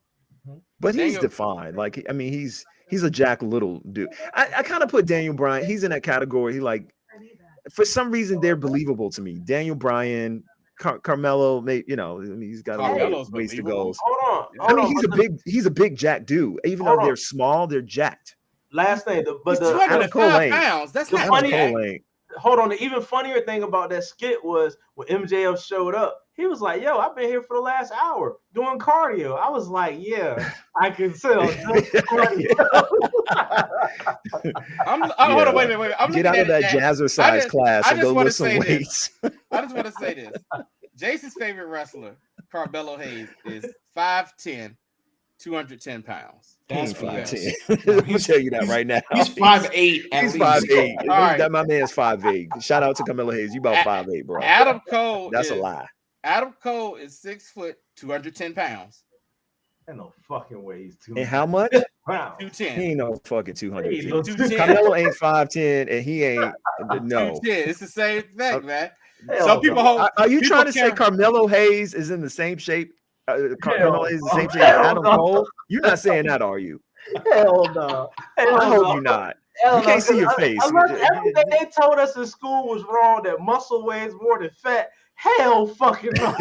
Speaker 3: But he's
Speaker 4: Daniel-
Speaker 3: defined. Like, I mean, he's a Jack Little dude. I kind of put Daniel Bryan. He's in that category. He like, for some reason, they're believable to me. Daniel Bryan, Carmelo, you know, I mean, he's got a little
Speaker 4: Carmelo's
Speaker 3: ways to
Speaker 4: believable.
Speaker 3: go.
Speaker 5: Hold on.
Speaker 3: I mean, he's a big Jack dude. Even though
Speaker 5: Hold
Speaker 3: they're
Speaker 5: on.
Speaker 3: small, they're jacked.
Speaker 5: Last thing,
Speaker 4: He's
Speaker 5: the
Speaker 3: Adam Cole
Speaker 4: 205
Speaker 3: ain't.
Speaker 4: pounds. That's
Speaker 5: The
Speaker 4: not
Speaker 5: funny-
Speaker 4: Jack.
Speaker 3: Cole ain't.
Speaker 5: hold on. The even funnier thing about that skit was when MJF showed up. He was like, "Yo, I've been here for the last hour doing cardio." I was like, "Yeah, I can tell."
Speaker 4: Hold on, wait. I'm
Speaker 3: Get
Speaker 4: looking
Speaker 3: out
Speaker 4: at
Speaker 3: of that
Speaker 4: it now.
Speaker 3: jazzercise class
Speaker 4: I
Speaker 3: and
Speaker 4: just
Speaker 3: go
Speaker 4: wanna
Speaker 3: lift some
Speaker 4: say
Speaker 3: weights.
Speaker 4: I just want to say this. Jason's favorite wrestler, Carmelo Hayes, is 5'10", 210 pounds.
Speaker 2: That's
Speaker 3: He's
Speaker 2: BS.
Speaker 3: 5'10". I'm gonna tell you that right now.
Speaker 2: He's 5'8" at
Speaker 3: He's
Speaker 2: least.
Speaker 3: 5'8".
Speaker 4: All right.
Speaker 3: That my man's 5'8". Shout out to Carmelo Hayes. You about 5'8", bro.
Speaker 4: Adam Cole
Speaker 3: That's
Speaker 4: is
Speaker 3: a lie.
Speaker 4: Adam Cole is 6 foot, 210 pounds.
Speaker 5: Ain't no fucking way he's too.
Speaker 3: And how much?
Speaker 5: Wow.
Speaker 4: 210.
Speaker 3: He ain't no fucking 200.
Speaker 5: He ain't no
Speaker 3: Carmelo ain't 5'10", and he ain't no.
Speaker 4: 210. It's the same thing, man.
Speaker 5: Hell
Speaker 4: Some people
Speaker 5: no.
Speaker 4: hold.
Speaker 3: Are you
Speaker 4: people
Speaker 3: trying to say
Speaker 4: can't-
Speaker 3: Carmelo Hayes is in the same shape? Carmelo Hayes is the same shape
Speaker 5: Hell
Speaker 3: as Adam
Speaker 5: no.
Speaker 3: Cole? You're not saying that, are you?
Speaker 5: Hell no. Hell
Speaker 3: I hope
Speaker 5: no.
Speaker 3: you're not.
Speaker 5: Hell
Speaker 3: You can't
Speaker 5: no,
Speaker 3: see your
Speaker 5: 'cause
Speaker 3: face.
Speaker 5: Unless everything they told us in school was wrong, that muscle weighs more than fat. Hell fucking no.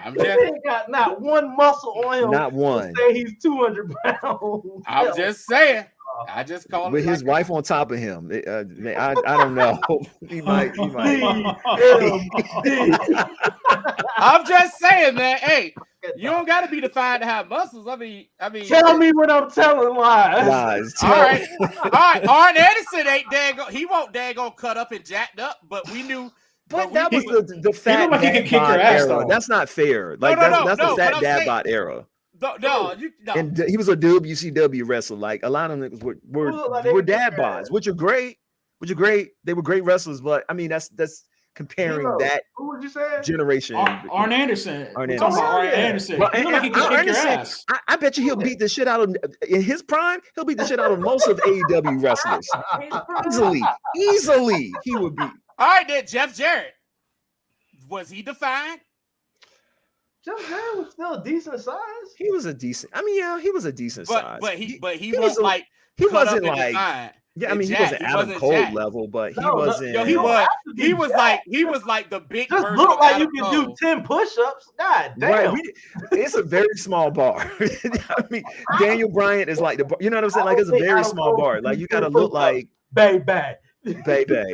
Speaker 4: I'm
Speaker 5: He
Speaker 4: just,
Speaker 5: ain't got not one muscle on him.
Speaker 3: Not
Speaker 5: to
Speaker 3: one.
Speaker 5: say he's 200 pounds.
Speaker 4: I'm
Speaker 5: Hell
Speaker 4: just saying. I just called
Speaker 3: With
Speaker 4: it
Speaker 3: his
Speaker 4: like
Speaker 3: wife on top of him. I don't know. He might.
Speaker 4: I'm just saying, man. Hey, you don't got to be defined to have muscles. I mean.
Speaker 5: Tell me when I'm telling lies.
Speaker 3: Lies.
Speaker 4: All right. Arn Anderson ain't daggone. He won't daggone cut up and jacked up, but we knew.
Speaker 3: But
Speaker 4: we
Speaker 3: that was
Speaker 4: knew-
Speaker 3: the fat
Speaker 2: look like he
Speaker 3: dad
Speaker 2: could kick your
Speaker 3: bod
Speaker 2: ass,
Speaker 3: era.
Speaker 2: though.
Speaker 3: That's not fair. Like
Speaker 4: no,
Speaker 3: that's the
Speaker 4: but
Speaker 3: fat
Speaker 4: I'm
Speaker 3: dad
Speaker 4: saying-
Speaker 3: bod era.
Speaker 4: No.
Speaker 3: And he was a WCW wrestler. Like a lot of them were dad bods, which are great. They were great wrestlers, but I mean that's comparing
Speaker 5: Zero.
Speaker 3: that
Speaker 5: Who would you say?
Speaker 3: generation.
Speaker 2: Arn Anderson.
Speaker 3: Arn
Speaker 2: We're talking about Arn
Speaker 5: Anderson.
Speaker 2: Anderson.
Speaker 3: Well,
Speaker 2: He look like he could
Speaker 3: Arn
Speaker 2: kick your
Speaker 3: Anderson,
Speaker 2: ass.
Speaker 3: I bet you he'll beat the shit out of in his prime. He'll beat the shit out of most of AEW wrestlers easily. He would beat.
Speaker 4: All right, then Jeff Jarrett. Was he defined?
Speaker 5: Jeff Jarrett was still a decent size.
Speaker 3: He was a decent. I mean, yeah, he was a decent size.
Speaker 4: But he
Speaker 3: he
Speaker 4: won't
Speaker 3: was a-
Speaker 4: like.
Speaker 3: he
Speaker 4: cut
Speaker 3: wasn't
Speaker 4: up and
Speaker 3: like.
Speaker 4: defined.
Speaker 3: Yeah, I
Speaker 4: And
Speaker 3: mean,
Speaker 4: Jack,
Speaker 3: he wasn't
Speaker 4: he
Speaker 3: Adam
Speaker 4: wasn't
Speaker 3: Cole
Speaker 4: Jack.
Speaker 3: level, but he
Speaker 5: No,
Speaker 3: wasn't.
Speaker 4: Yo, he
Speaker 5: don't
Speaker 4: was.
Speaker 5: have to be
Speaker 4: He was
Speaker 5: Jack.
Speaker 4: like the big
Speaker 5: Just
Speaker 4: version
Speaker 5: look
Speaker 4: of
Speaker 5: like
Speaker 4: Adam
Speaker 5: you can
Speaker 4: Cole.
Speaker 5: do 10 push-ups. God damn.
Speaker 3: Right, it's a very small bar. I mean, Daniel Bryan is like the, you know what I'm saying? Like it's a very small bar. Like you gotta look like
Speaker 5: baby.
Speaker 3: baby.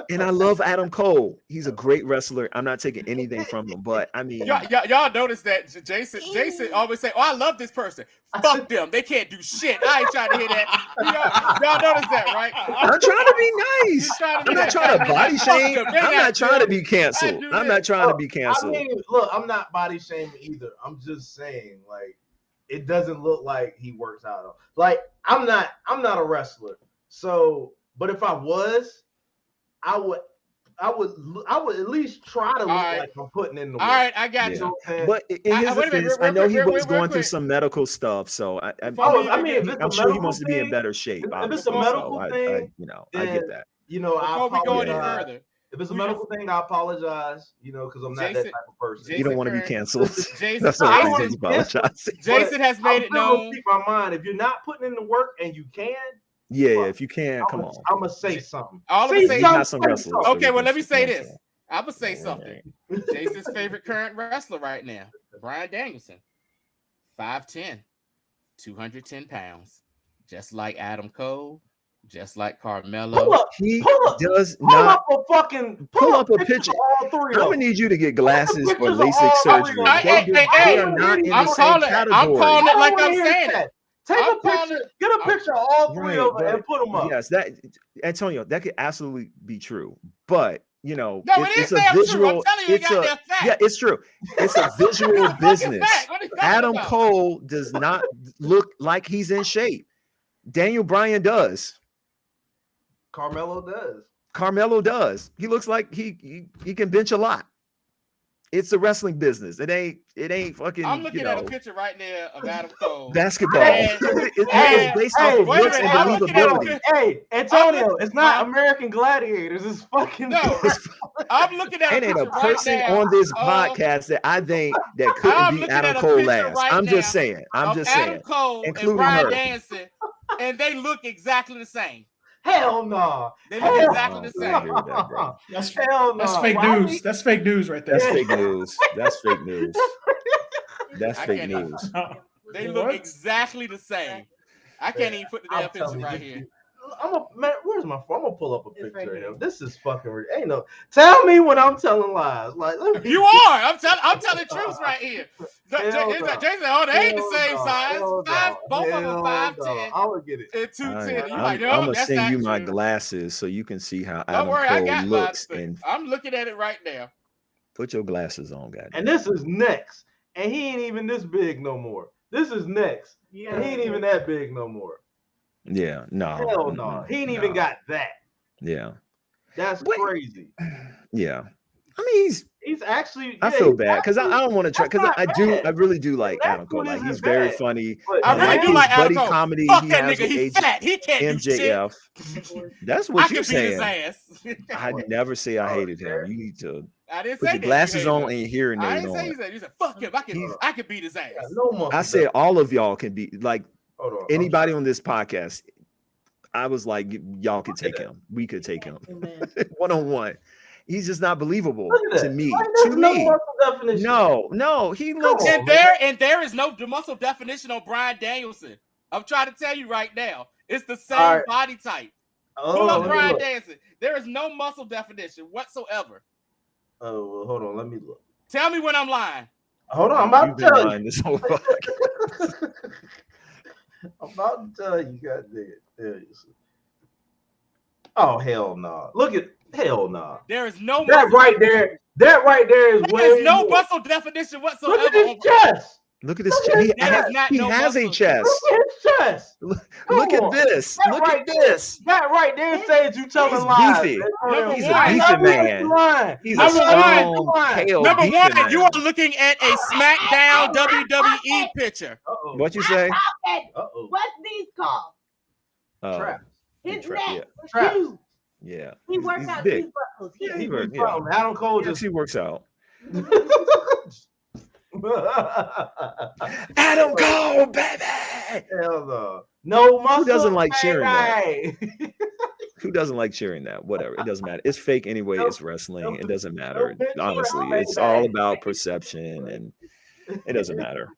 Speaker 3: And I love Adam Cole. He's a great wrestler. I'm not taking anything from him, but I mean,
Speaker 4: Y'all notice that Jason always say, "Oh, I love this person. Fuck them. They can't do shit." I ain't trying to hear that. Y'all notice that, right?
Speaker 3: I'm trying to be nice. I'm not trying to body shame. I'm not trying to be canceled. I'm not trying to be canceled.
Speaker 5: I mean, look, I'm not body shaming either. I'm just saying, like, it doesn't look like he works out. Like, I'm not a wrestler. So, but if I was, I would at least try to look like I'm putting in the work.
Speaker 4: All right, I got
Speaker 3: Yeah.
Speaker 4: you.
Speaker 3: But in his
Speaker 4: wait a minute,
Speaker 3: defense,
Speaker 4: real
Speaker 3: I know he
Speaker 4: quick,
Speaker 3: was
Speaker 4: real
Speaker 3: going through
Speaker 4: quick.
Speaker 3: some medical stuff, so I
Speaker 5: I mean, if it's
Speaker 3: I'm
Speaker 5: a
Speaker 3: sure he
Speaker 5: medical
Speaker 3: wants to be in
Speaker 5: thing,
Speaker 3: better shape.
Speaker 5: if it's a
Speaker 3: obviously,
Speaker 5: medical
Speaker 3: so
Speaker 5: thing,
Speaker 3: I get that.
Speaker 5: You know, I
Speaker 4: Before we go any
Speaker 5: apologize.
Speaker 4: further,
Speaker 5: If it's a medical thing, I apologize. You know, because I'm not that
Speaker 4: Jason-
Speaker 5: type of person.
Speaker 3: You don't want to be
Speaker 4: Jason
Speaker 3: canceled.
Speaker 4: Jason,
Speaker 3: That's
Speaker 5: I
Speaker 3: what
Speaker 5: don't
Speaker 3: he's
Speaker 5: wanna be canceled.
Speaker 3: apologizing.
Speaker 4: Jason has made it
Speaker 5: I'm still gonna
Speaker 4: known.
Speaker 5: speak my mind. If you're not putting in the work and you can,
Speaker 3: Yeah, if you can, come on.
Speaker 5: I'm gonna say something.
Speaker 4: All I'm
Speaker 5: See,
Speaker 4: gonna say,
Speaker 3: He's not some wrestler. so
Speaker 4: okay,
Speaker 3: he
Speaker 4: well,
Speaker 3: can-
Speaker 4: let me say
Speaker 3: you know,
Speaker 4: this. I'm gonna say something. Jason's favorite current wrestler right now, Bryan Danielson, 5'10", 210 pounds, just like Adam Cole, just like Carmelo.
Speaker 5: Pull up,
Speaker 3: He
Speaker 5: pull up,
Speaker 3: does
Speaker 5: pull
Speaker 3: not.
Speaker 5: up a fucking
Speaker 3: pull up a
Speaker 5: picture
Speaker 3: picture.
Speaker 5: of all three
Speaker 3: I'm
Speaker 5: of
Speaker 3: gonna
Speaker 5: them.
Speaker 3: need you to get glasses for
Speaker 5: pictures of
Speaker 3: LASIK
Speaker 5: all
Speaker 3: surgery.
Speaker 5: three of them.
Speaker 4: Hey,
Speaker 3: They are not in
Speaker 4: I'm
Speaker 3: the same
Speaker 4: calling it
Speaker 3: category.
Speaker 4: like
Speaker 5: wanna
Speaker 4: I'm
Speaker 5: hear
Speaker 4: saying
Speaker 5: that.
Speaker 4: it.
Speaker 5: Take
Speaker 4: I'm
Speaker 5: a
Speaker 4: calling
Speaker 5: picture.
Speaker 4: it-
Speaker 5: Get a picture of all three
Speaker 3: Right,
Speaker 5: of them and put them up.
Speaker 3: Yes, that Antonio, that could absolutely be true. But you know,
Speaker 4: No, it is
Speaker 3: it's a
Speaker 4: damn true.
Speaker 3: visual.
Speaker 4: I'm telling you,
Speaker 3: It's
Speaker 4: goddamn
Speaker 3: a
Speaker 4: fact.
Speaker 3: yeah, it's true. It's a visual
Speaker 4: It's a fucking
Speaker 3: business.
Speaker 4: fact. What are you talking
Speaker 3: Adam
Speaker 4: about?
Speaker 3: Cole does not look like he's in shape. Daniel Bryan does.
Speaker 5: Carmelo does.
Speaker 3: Carmelo does. He looks like he can bench a lot. It's the wrestling business. It ain't fucking.
Speaker 4: I'm looking at a picture right now of Adam Cole.
Speaker 3: Basketball.
Speaker 4: And-
Speaker 3: it's based off of
Speaker 4: wait a
Speaker 3: looks and
Speaker 4: minute, I'm looking at a
Speaker 3: believability.
Speaker 4: picture.
Speaker 5: Hey, Antonio,
Speaker 4: look-
Speaker 5: it's not
Speaker 4: huh?
Speaker 5: American Gladiators. It's fucking.
Speaker 4: No, I'm looking at a
Speaker 3: Ain't
Speaker 4: picture
Speaker 3: a person
Speaker 4: right now
Speaker 3: on this
Speaker 4: of-
Speaker 3: podcast that I think that couldn't
Speaker 4: I'm
Speaker 3: be
Speaker 4: looking
Speaker 3: Adam
Speaker 4: at a
Speaker 3: Cole
Speaker 4: picture
Speaker 3: last.
Speaker 4: right
Speaker 3: I'm
Speaker 4: now
Speaker 3: just saying. I'm
Speaker 4: of
Speaker 3: just
Speaker 4: Adam
Speaker 3: saying.
Speaker 4: Cole
Speaker 3: including
Speaker 4: and Bryan
Speaker 3: her.
Speaker 4: Danielson, and they look exactly the same.
Speaker 5: Hell no.
Speaker 4: They look
Speaker 5: Hell
Speaker 4: exactly the
Speaker 3: I
Speaker 4: same.
Speaker 3: hear that, bro.
Speaker 2: That's
Speaker 5: Hell no.
Speaker 2: that's fake
Speaker 5: Why
Speaker 2: news. That's fake news right there.
Speaker 3: That's fake news. That's fake news. That's
Speaker 4: I
Speaker 3: fake
Speaker 4: can't even-
Speaker 3: news.
Speaker 4: They look
Speaker 2: What?
Speaker 4: exactly the same. I can't even put the damn
Speaker 5: I'm
Speaker 4: picture
Speaker 5: telling you,
Speaker 4: right
Speaker 5: this
Speaker 4: here.
Speaker 5: shit- man, where's my phone? I'm gonna pull up a
Speaker 6: It's
Speaker 5: picture
Speaker 6: right
Speaker 5: of
Speaker 6: here.
Speaker 5: him. This is fucking weird. Ain't no. Tell me when I'm telling lies. Like let me,
Speaker 4: You are. I'm telling the truth right here.
Speaker 5: Hell no.
Speaker 4: Jason, oh, they ain't the
Speaker 5: Hell
Speaker 4: same
Speaker 5: no.
Speaker 4: size.
Speaker 5: Hell
Speaker 4: Five,
Speaker 5: no.
Speaker 4: both of them
Speaker 5: Hell
Speaker 4: 5'10"
Speaker 5: no. I would get it.
Speaker 4: and 210. You
Speaker 3: I'm
Speaker 4: like, no,
Speaker 3: gonna
Speaker 4: that's
Speaker 3: send
Speaker 4: not
Speaker 3: you my
Speaker 4: true.
Speaker 3: glasses so you can see how
Speaker 4: Don't
Speaker 3: Adam
Speaker 4: worry, I
Speaker 3: Cole
Speaker 4: got
Speaker 3: looks.
Speaker 4: mine.
Speaker 3: And
Speaker 4: I'm looking at it right now.
Speaker 3: put your glasses on, guys.
Speaker 5: And this is next, and he ain't even this big no more. This is next, and he ain't even that big no more.
Speaker 3: Yeah, no.
Speaker 5: Hell no. He ain't even got that.
Speaker 3: Yeah,
Speaker 5: That's
Speaker 3: Wait.
Speaker 5: crazy.
Speaker 3: yeah. I mean,
Speaker 5: He's actually.
Speaker 3: I
Speaker 5: yeah,
Speaker 3: feel
Speaker 5: he's
Speaker 3: bad because I
Speaker 5: actually-
Speaker 3: don't want to try
Speaker 5: that's
Speaker 3: because
Speaker 5: not
Speaker 3: I
Speaker 5: bad.
Speaker 3: really do like
Speaker 5: That
Speaker 3: Adam Cole.
Speaker 5: dude
Speaker 3: Like
Speaker 5: isn't
Speaker 3: he's very
Speaker 5: bad.
Speaker 3: funny.
Speaker 5: But
Speaker 4: I
Speaker 3: I
Speaker 4: really
Speaker 3: like
Speaker 4: do
Speaker 3: his
Speaker 4: like Adam
Speaker 3: buddy
Speaker 4: Cole.
Speaker 3: comedy.
Speaker 4: Fuck
Speaker 3: he
Speaker 4: that
Speaker 3: has
Speaker 4: nigga.
Speaker 3: with
Speaker 4: He's fat. He can't do shit.
Speaker 3: MJF. That's
Speaker 4: I
Speaker 3: what you're
Speaker 4: could beat his
Speaker 3: saying.
Speaker 4: ass.
Speaker 3: I never say I
Speaker 5: Oh,
Speaker 3: hated
Speaker 5: sure.
Speaker 3: him. You need to
Speaker 4: I didn't
Speaker 3: put
Speaker 4: say
Speaker 3: your
Speaker 4: that.
Speaker 3: glasses
Speaker 4: you
Speaker 3: on
Speaker 4: hated him.
Speaker 3: and your hearing
Speaker 4: I
Speaker 3: aid
Speaker 4: didn't say
Speaker 3: on.
Speaker 4: you said. You said fuck him. I could beat his ass.
Speaker 5: Yeah, no muscle.
Speaker 3: I said all of y'all can be like
Speaker 5: Hold on.
Speaker 3: anybody on this podcast. I was like, y'all could take him. We could take him
Speaker 6: Amen.
Speaker 3: 1-on-1. He's just not believable
Speaker 5: Look at
Speaker 3: to
Speaker 5: that.
Speaker 3: me.
Speaker 5: Like,
Speaker 3: To
Speaker 5: there's no
Speaker 3: me,
Speaker 5: muscle definition.
Speaker 3: no, he looks.
Speaker 5: on.
Speaker 4: And there is no muscle definition on Bryan Danielson. I'm trying to tell you right now. It's the same
Speaker 5: All right.
Speaker 4: body type.
Speaker 5: Oh,
Speaker 4: Pull up
Speaker 5: let me
Speaker 4: Bryan
Speaker 5: look.
Speaker 4: Danielson. There is no muscle definition whatsoever.
Speaker 5: Oh, well, hold on. Let me look.
Speaker 4: Tell me when I'm lying.
Speaker 5: Hold on. I'm about
Speaker 3: You've
Speaker 5: to
Speaker 3: been
Speaker 5: tell you.
Speaker 3: lying this whole podcast.
Speaker 5: I'm about to tell you. God damn it. There you see. Oh, hell no. Look at. Hell no.
Speaker 4: There is no
Speaker 5: That
Speaker 4: muscle
Speaker 5: right there. That right there is
Speaker 4: There is
Speaker 5: way
Speaker 4: no
Speaker 5: more.
Speaker 4: muscle definition whatsoever.
Speaker 5: Look at his
Speaker 4: on-
Speaker 5: chest.
Speaker 3: Look at his chest.
Speaker 4: That is not
Speaker 3: He
Speaker 4: no
Speaker 3: has a
Speaker 4: muscle.
Speaker 3: chest.
Speaker 5: Look at his chest.
Speaker 3: Look at
Speaker 5: on.
Speaker 3: this.
Speaker 5: That
Speaker 3: Look
Speaker 5: right
Speaker 3: at this.
Speaker 5: That right there says you telling
Speaker 3: He's
Speaker 5: lies.
Speaker 3: beefy.
Speaker 4: Number
Speaker 3: He's
Speaker 4: one.
Speaker 3: a beefy man. He's a
Speaker 4: Number
Speaker 3: strong,
Speaker 5: one.
Speaker 3: pale,
Speaker 4: Number
Speaker 3: beefy
Speaker 4: one,
Speaker 3: man.
Speaker 4: you are looking at a SmackDown WWE picture.
Speaker 5: Uh-oh.
Speaker 3: What you say?
Speaker 5: Uh-oh.
Speaker 6: What's these called?
Speaker 3: Oh,
Speaker 5: Trap.
Speaker 6: His
Speaker 3: Tra-
Speaker 6: neck.
Speaker 3: yeah.
Speaker 6: was
Speaker 5: Trap.
Speaker 6: huge.
Speaker 3: yeah.
Speaker 6: He works
Speaker 3: He's
Speaker 6: out
Speaker 3: big.
Speaker 6: these muscles
Speaker 3: Yeah,
Speaker 6: here.
Speaker 3: he
Speaker 5: He
Speaker 3: work-
Speaker 5: be from Adam Cole
Speaker 3: Yes,
Speaker 5: just.
Speaker 3: he works out. Adam Cole, baby.
Speaker 5: Hell no. No muscle.
Speaker 3: doesn't like cheering that?
Speaker 5: baby.
Speaker 3: Who doesn't like cheering that? Whatever. It doesn't matter. It's fake anyway. It's wrestling. It doesn't matter.
Speaker 5: bitch,
Speaker 3: Honestly,
Speaker 5: baby.
Speaker 3: it's all about perception, and it doesn't matter.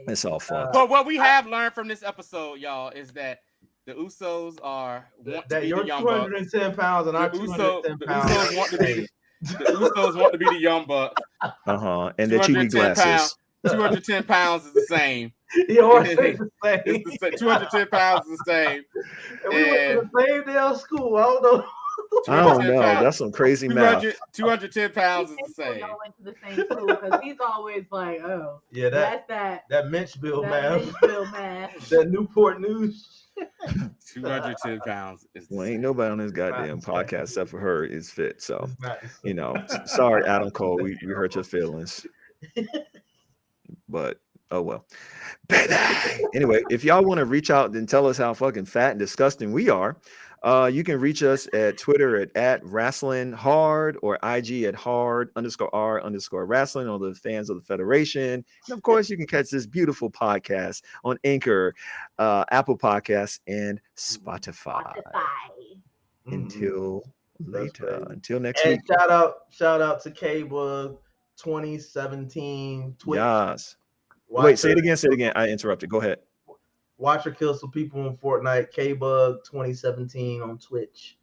Speaker 3: It's all fun.
Speaker 4: But what we have learned from this episode, y'all, is that the Usos want to
Speaker 5: That
Speaker 4: be
Speaker 5: you're
Speaker 4: the Young Bucks.
Speaker 5: 210 pounds and
Speaker 4: The
Speaker 5: I'm
Speaker 4: Usos
Speaker 5: 210 pounds.
Speaker 4: want to be the Usos want to be the Young Bucks.
Speaker 3: And the Chewy
Speaker 4: 210
Speaker 3: glasses.
Speaker 4: pounds. 210 pounds is the same.
Speaker 5: Yours is the same.
Speaker 4: It's the same. 210 pounds is the same.
Speaker 5: And we went to the same damn school. I don't know.
Speaker 3: I don't
Speaker 4: 210
Speaker 3: know.
Speaker 4: pounds.
Speaker 3: That's some crazy math.
Speaker 4: 210 pounds is the same.
Speaker 6: Y'all went to the same school because he's always like, oh,
Speaker 5: Yeah,
Speaker 6: that's that.
Speaker 5: that Menchville
Speaker 6: That
Speaker 5: math.
Speaker 6: Menchville math.
Speaker 5: That Newport News.
Speaker 4: 210 pounds is the
Speaker 3: Well,
Speaker 4: same.
Speaker 3: ain't nobody on this goddamn podcast except for her is fit. So,
Speaker 5: It's not the
Speaker 3: you
Speaker 5: same.
Speaker 3: know, sorry, Adam Cole. We hurt your feelings. But oh well. Anyway, if y'all want to reach out and tell us how fucking fat and disgusting we are, you can reach us at Twitter at Rassling Hard or IG at hard_R_Rassling, or the fans of the Federation. And of course, you can catch this beautiful podcast on Anchor, Apple Podcasts, and Spotify. Until
Speaker 5: That's
Speaker 3: later.
Speaker 5: crazy.
Speaker 3: Until next
Speaker 5: And
Speaker 3: week.
Speaker 5: shout out to K-Bug 2017 Twitch.
Speaker 3: Yes.
Speaker 5: Watch
Speaker 3: Wait, say
Speaker 5: her-
Speaker 3: it again. Say it again. I interrupted. Go ahead.
Speaker 5: Watch her kill some people in Fortnite. K-Bug 2017 on Twitch.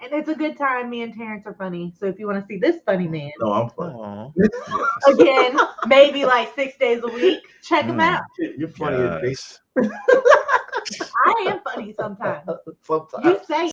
Speaker 6: And it's a good time. Me and Terrence are funny. So if you want to see this funny man
Speaker 5: No, I'm funny.
Speaker 3: Aw.
Speaker 6: again, maybe like 6 days a week, check him out.
Speaker 5: You're funny as
Speaker 3: Yes.
Speaker 6: I am funny sometimes.
Speaker 5: Sometimes.
Speaker 6: You say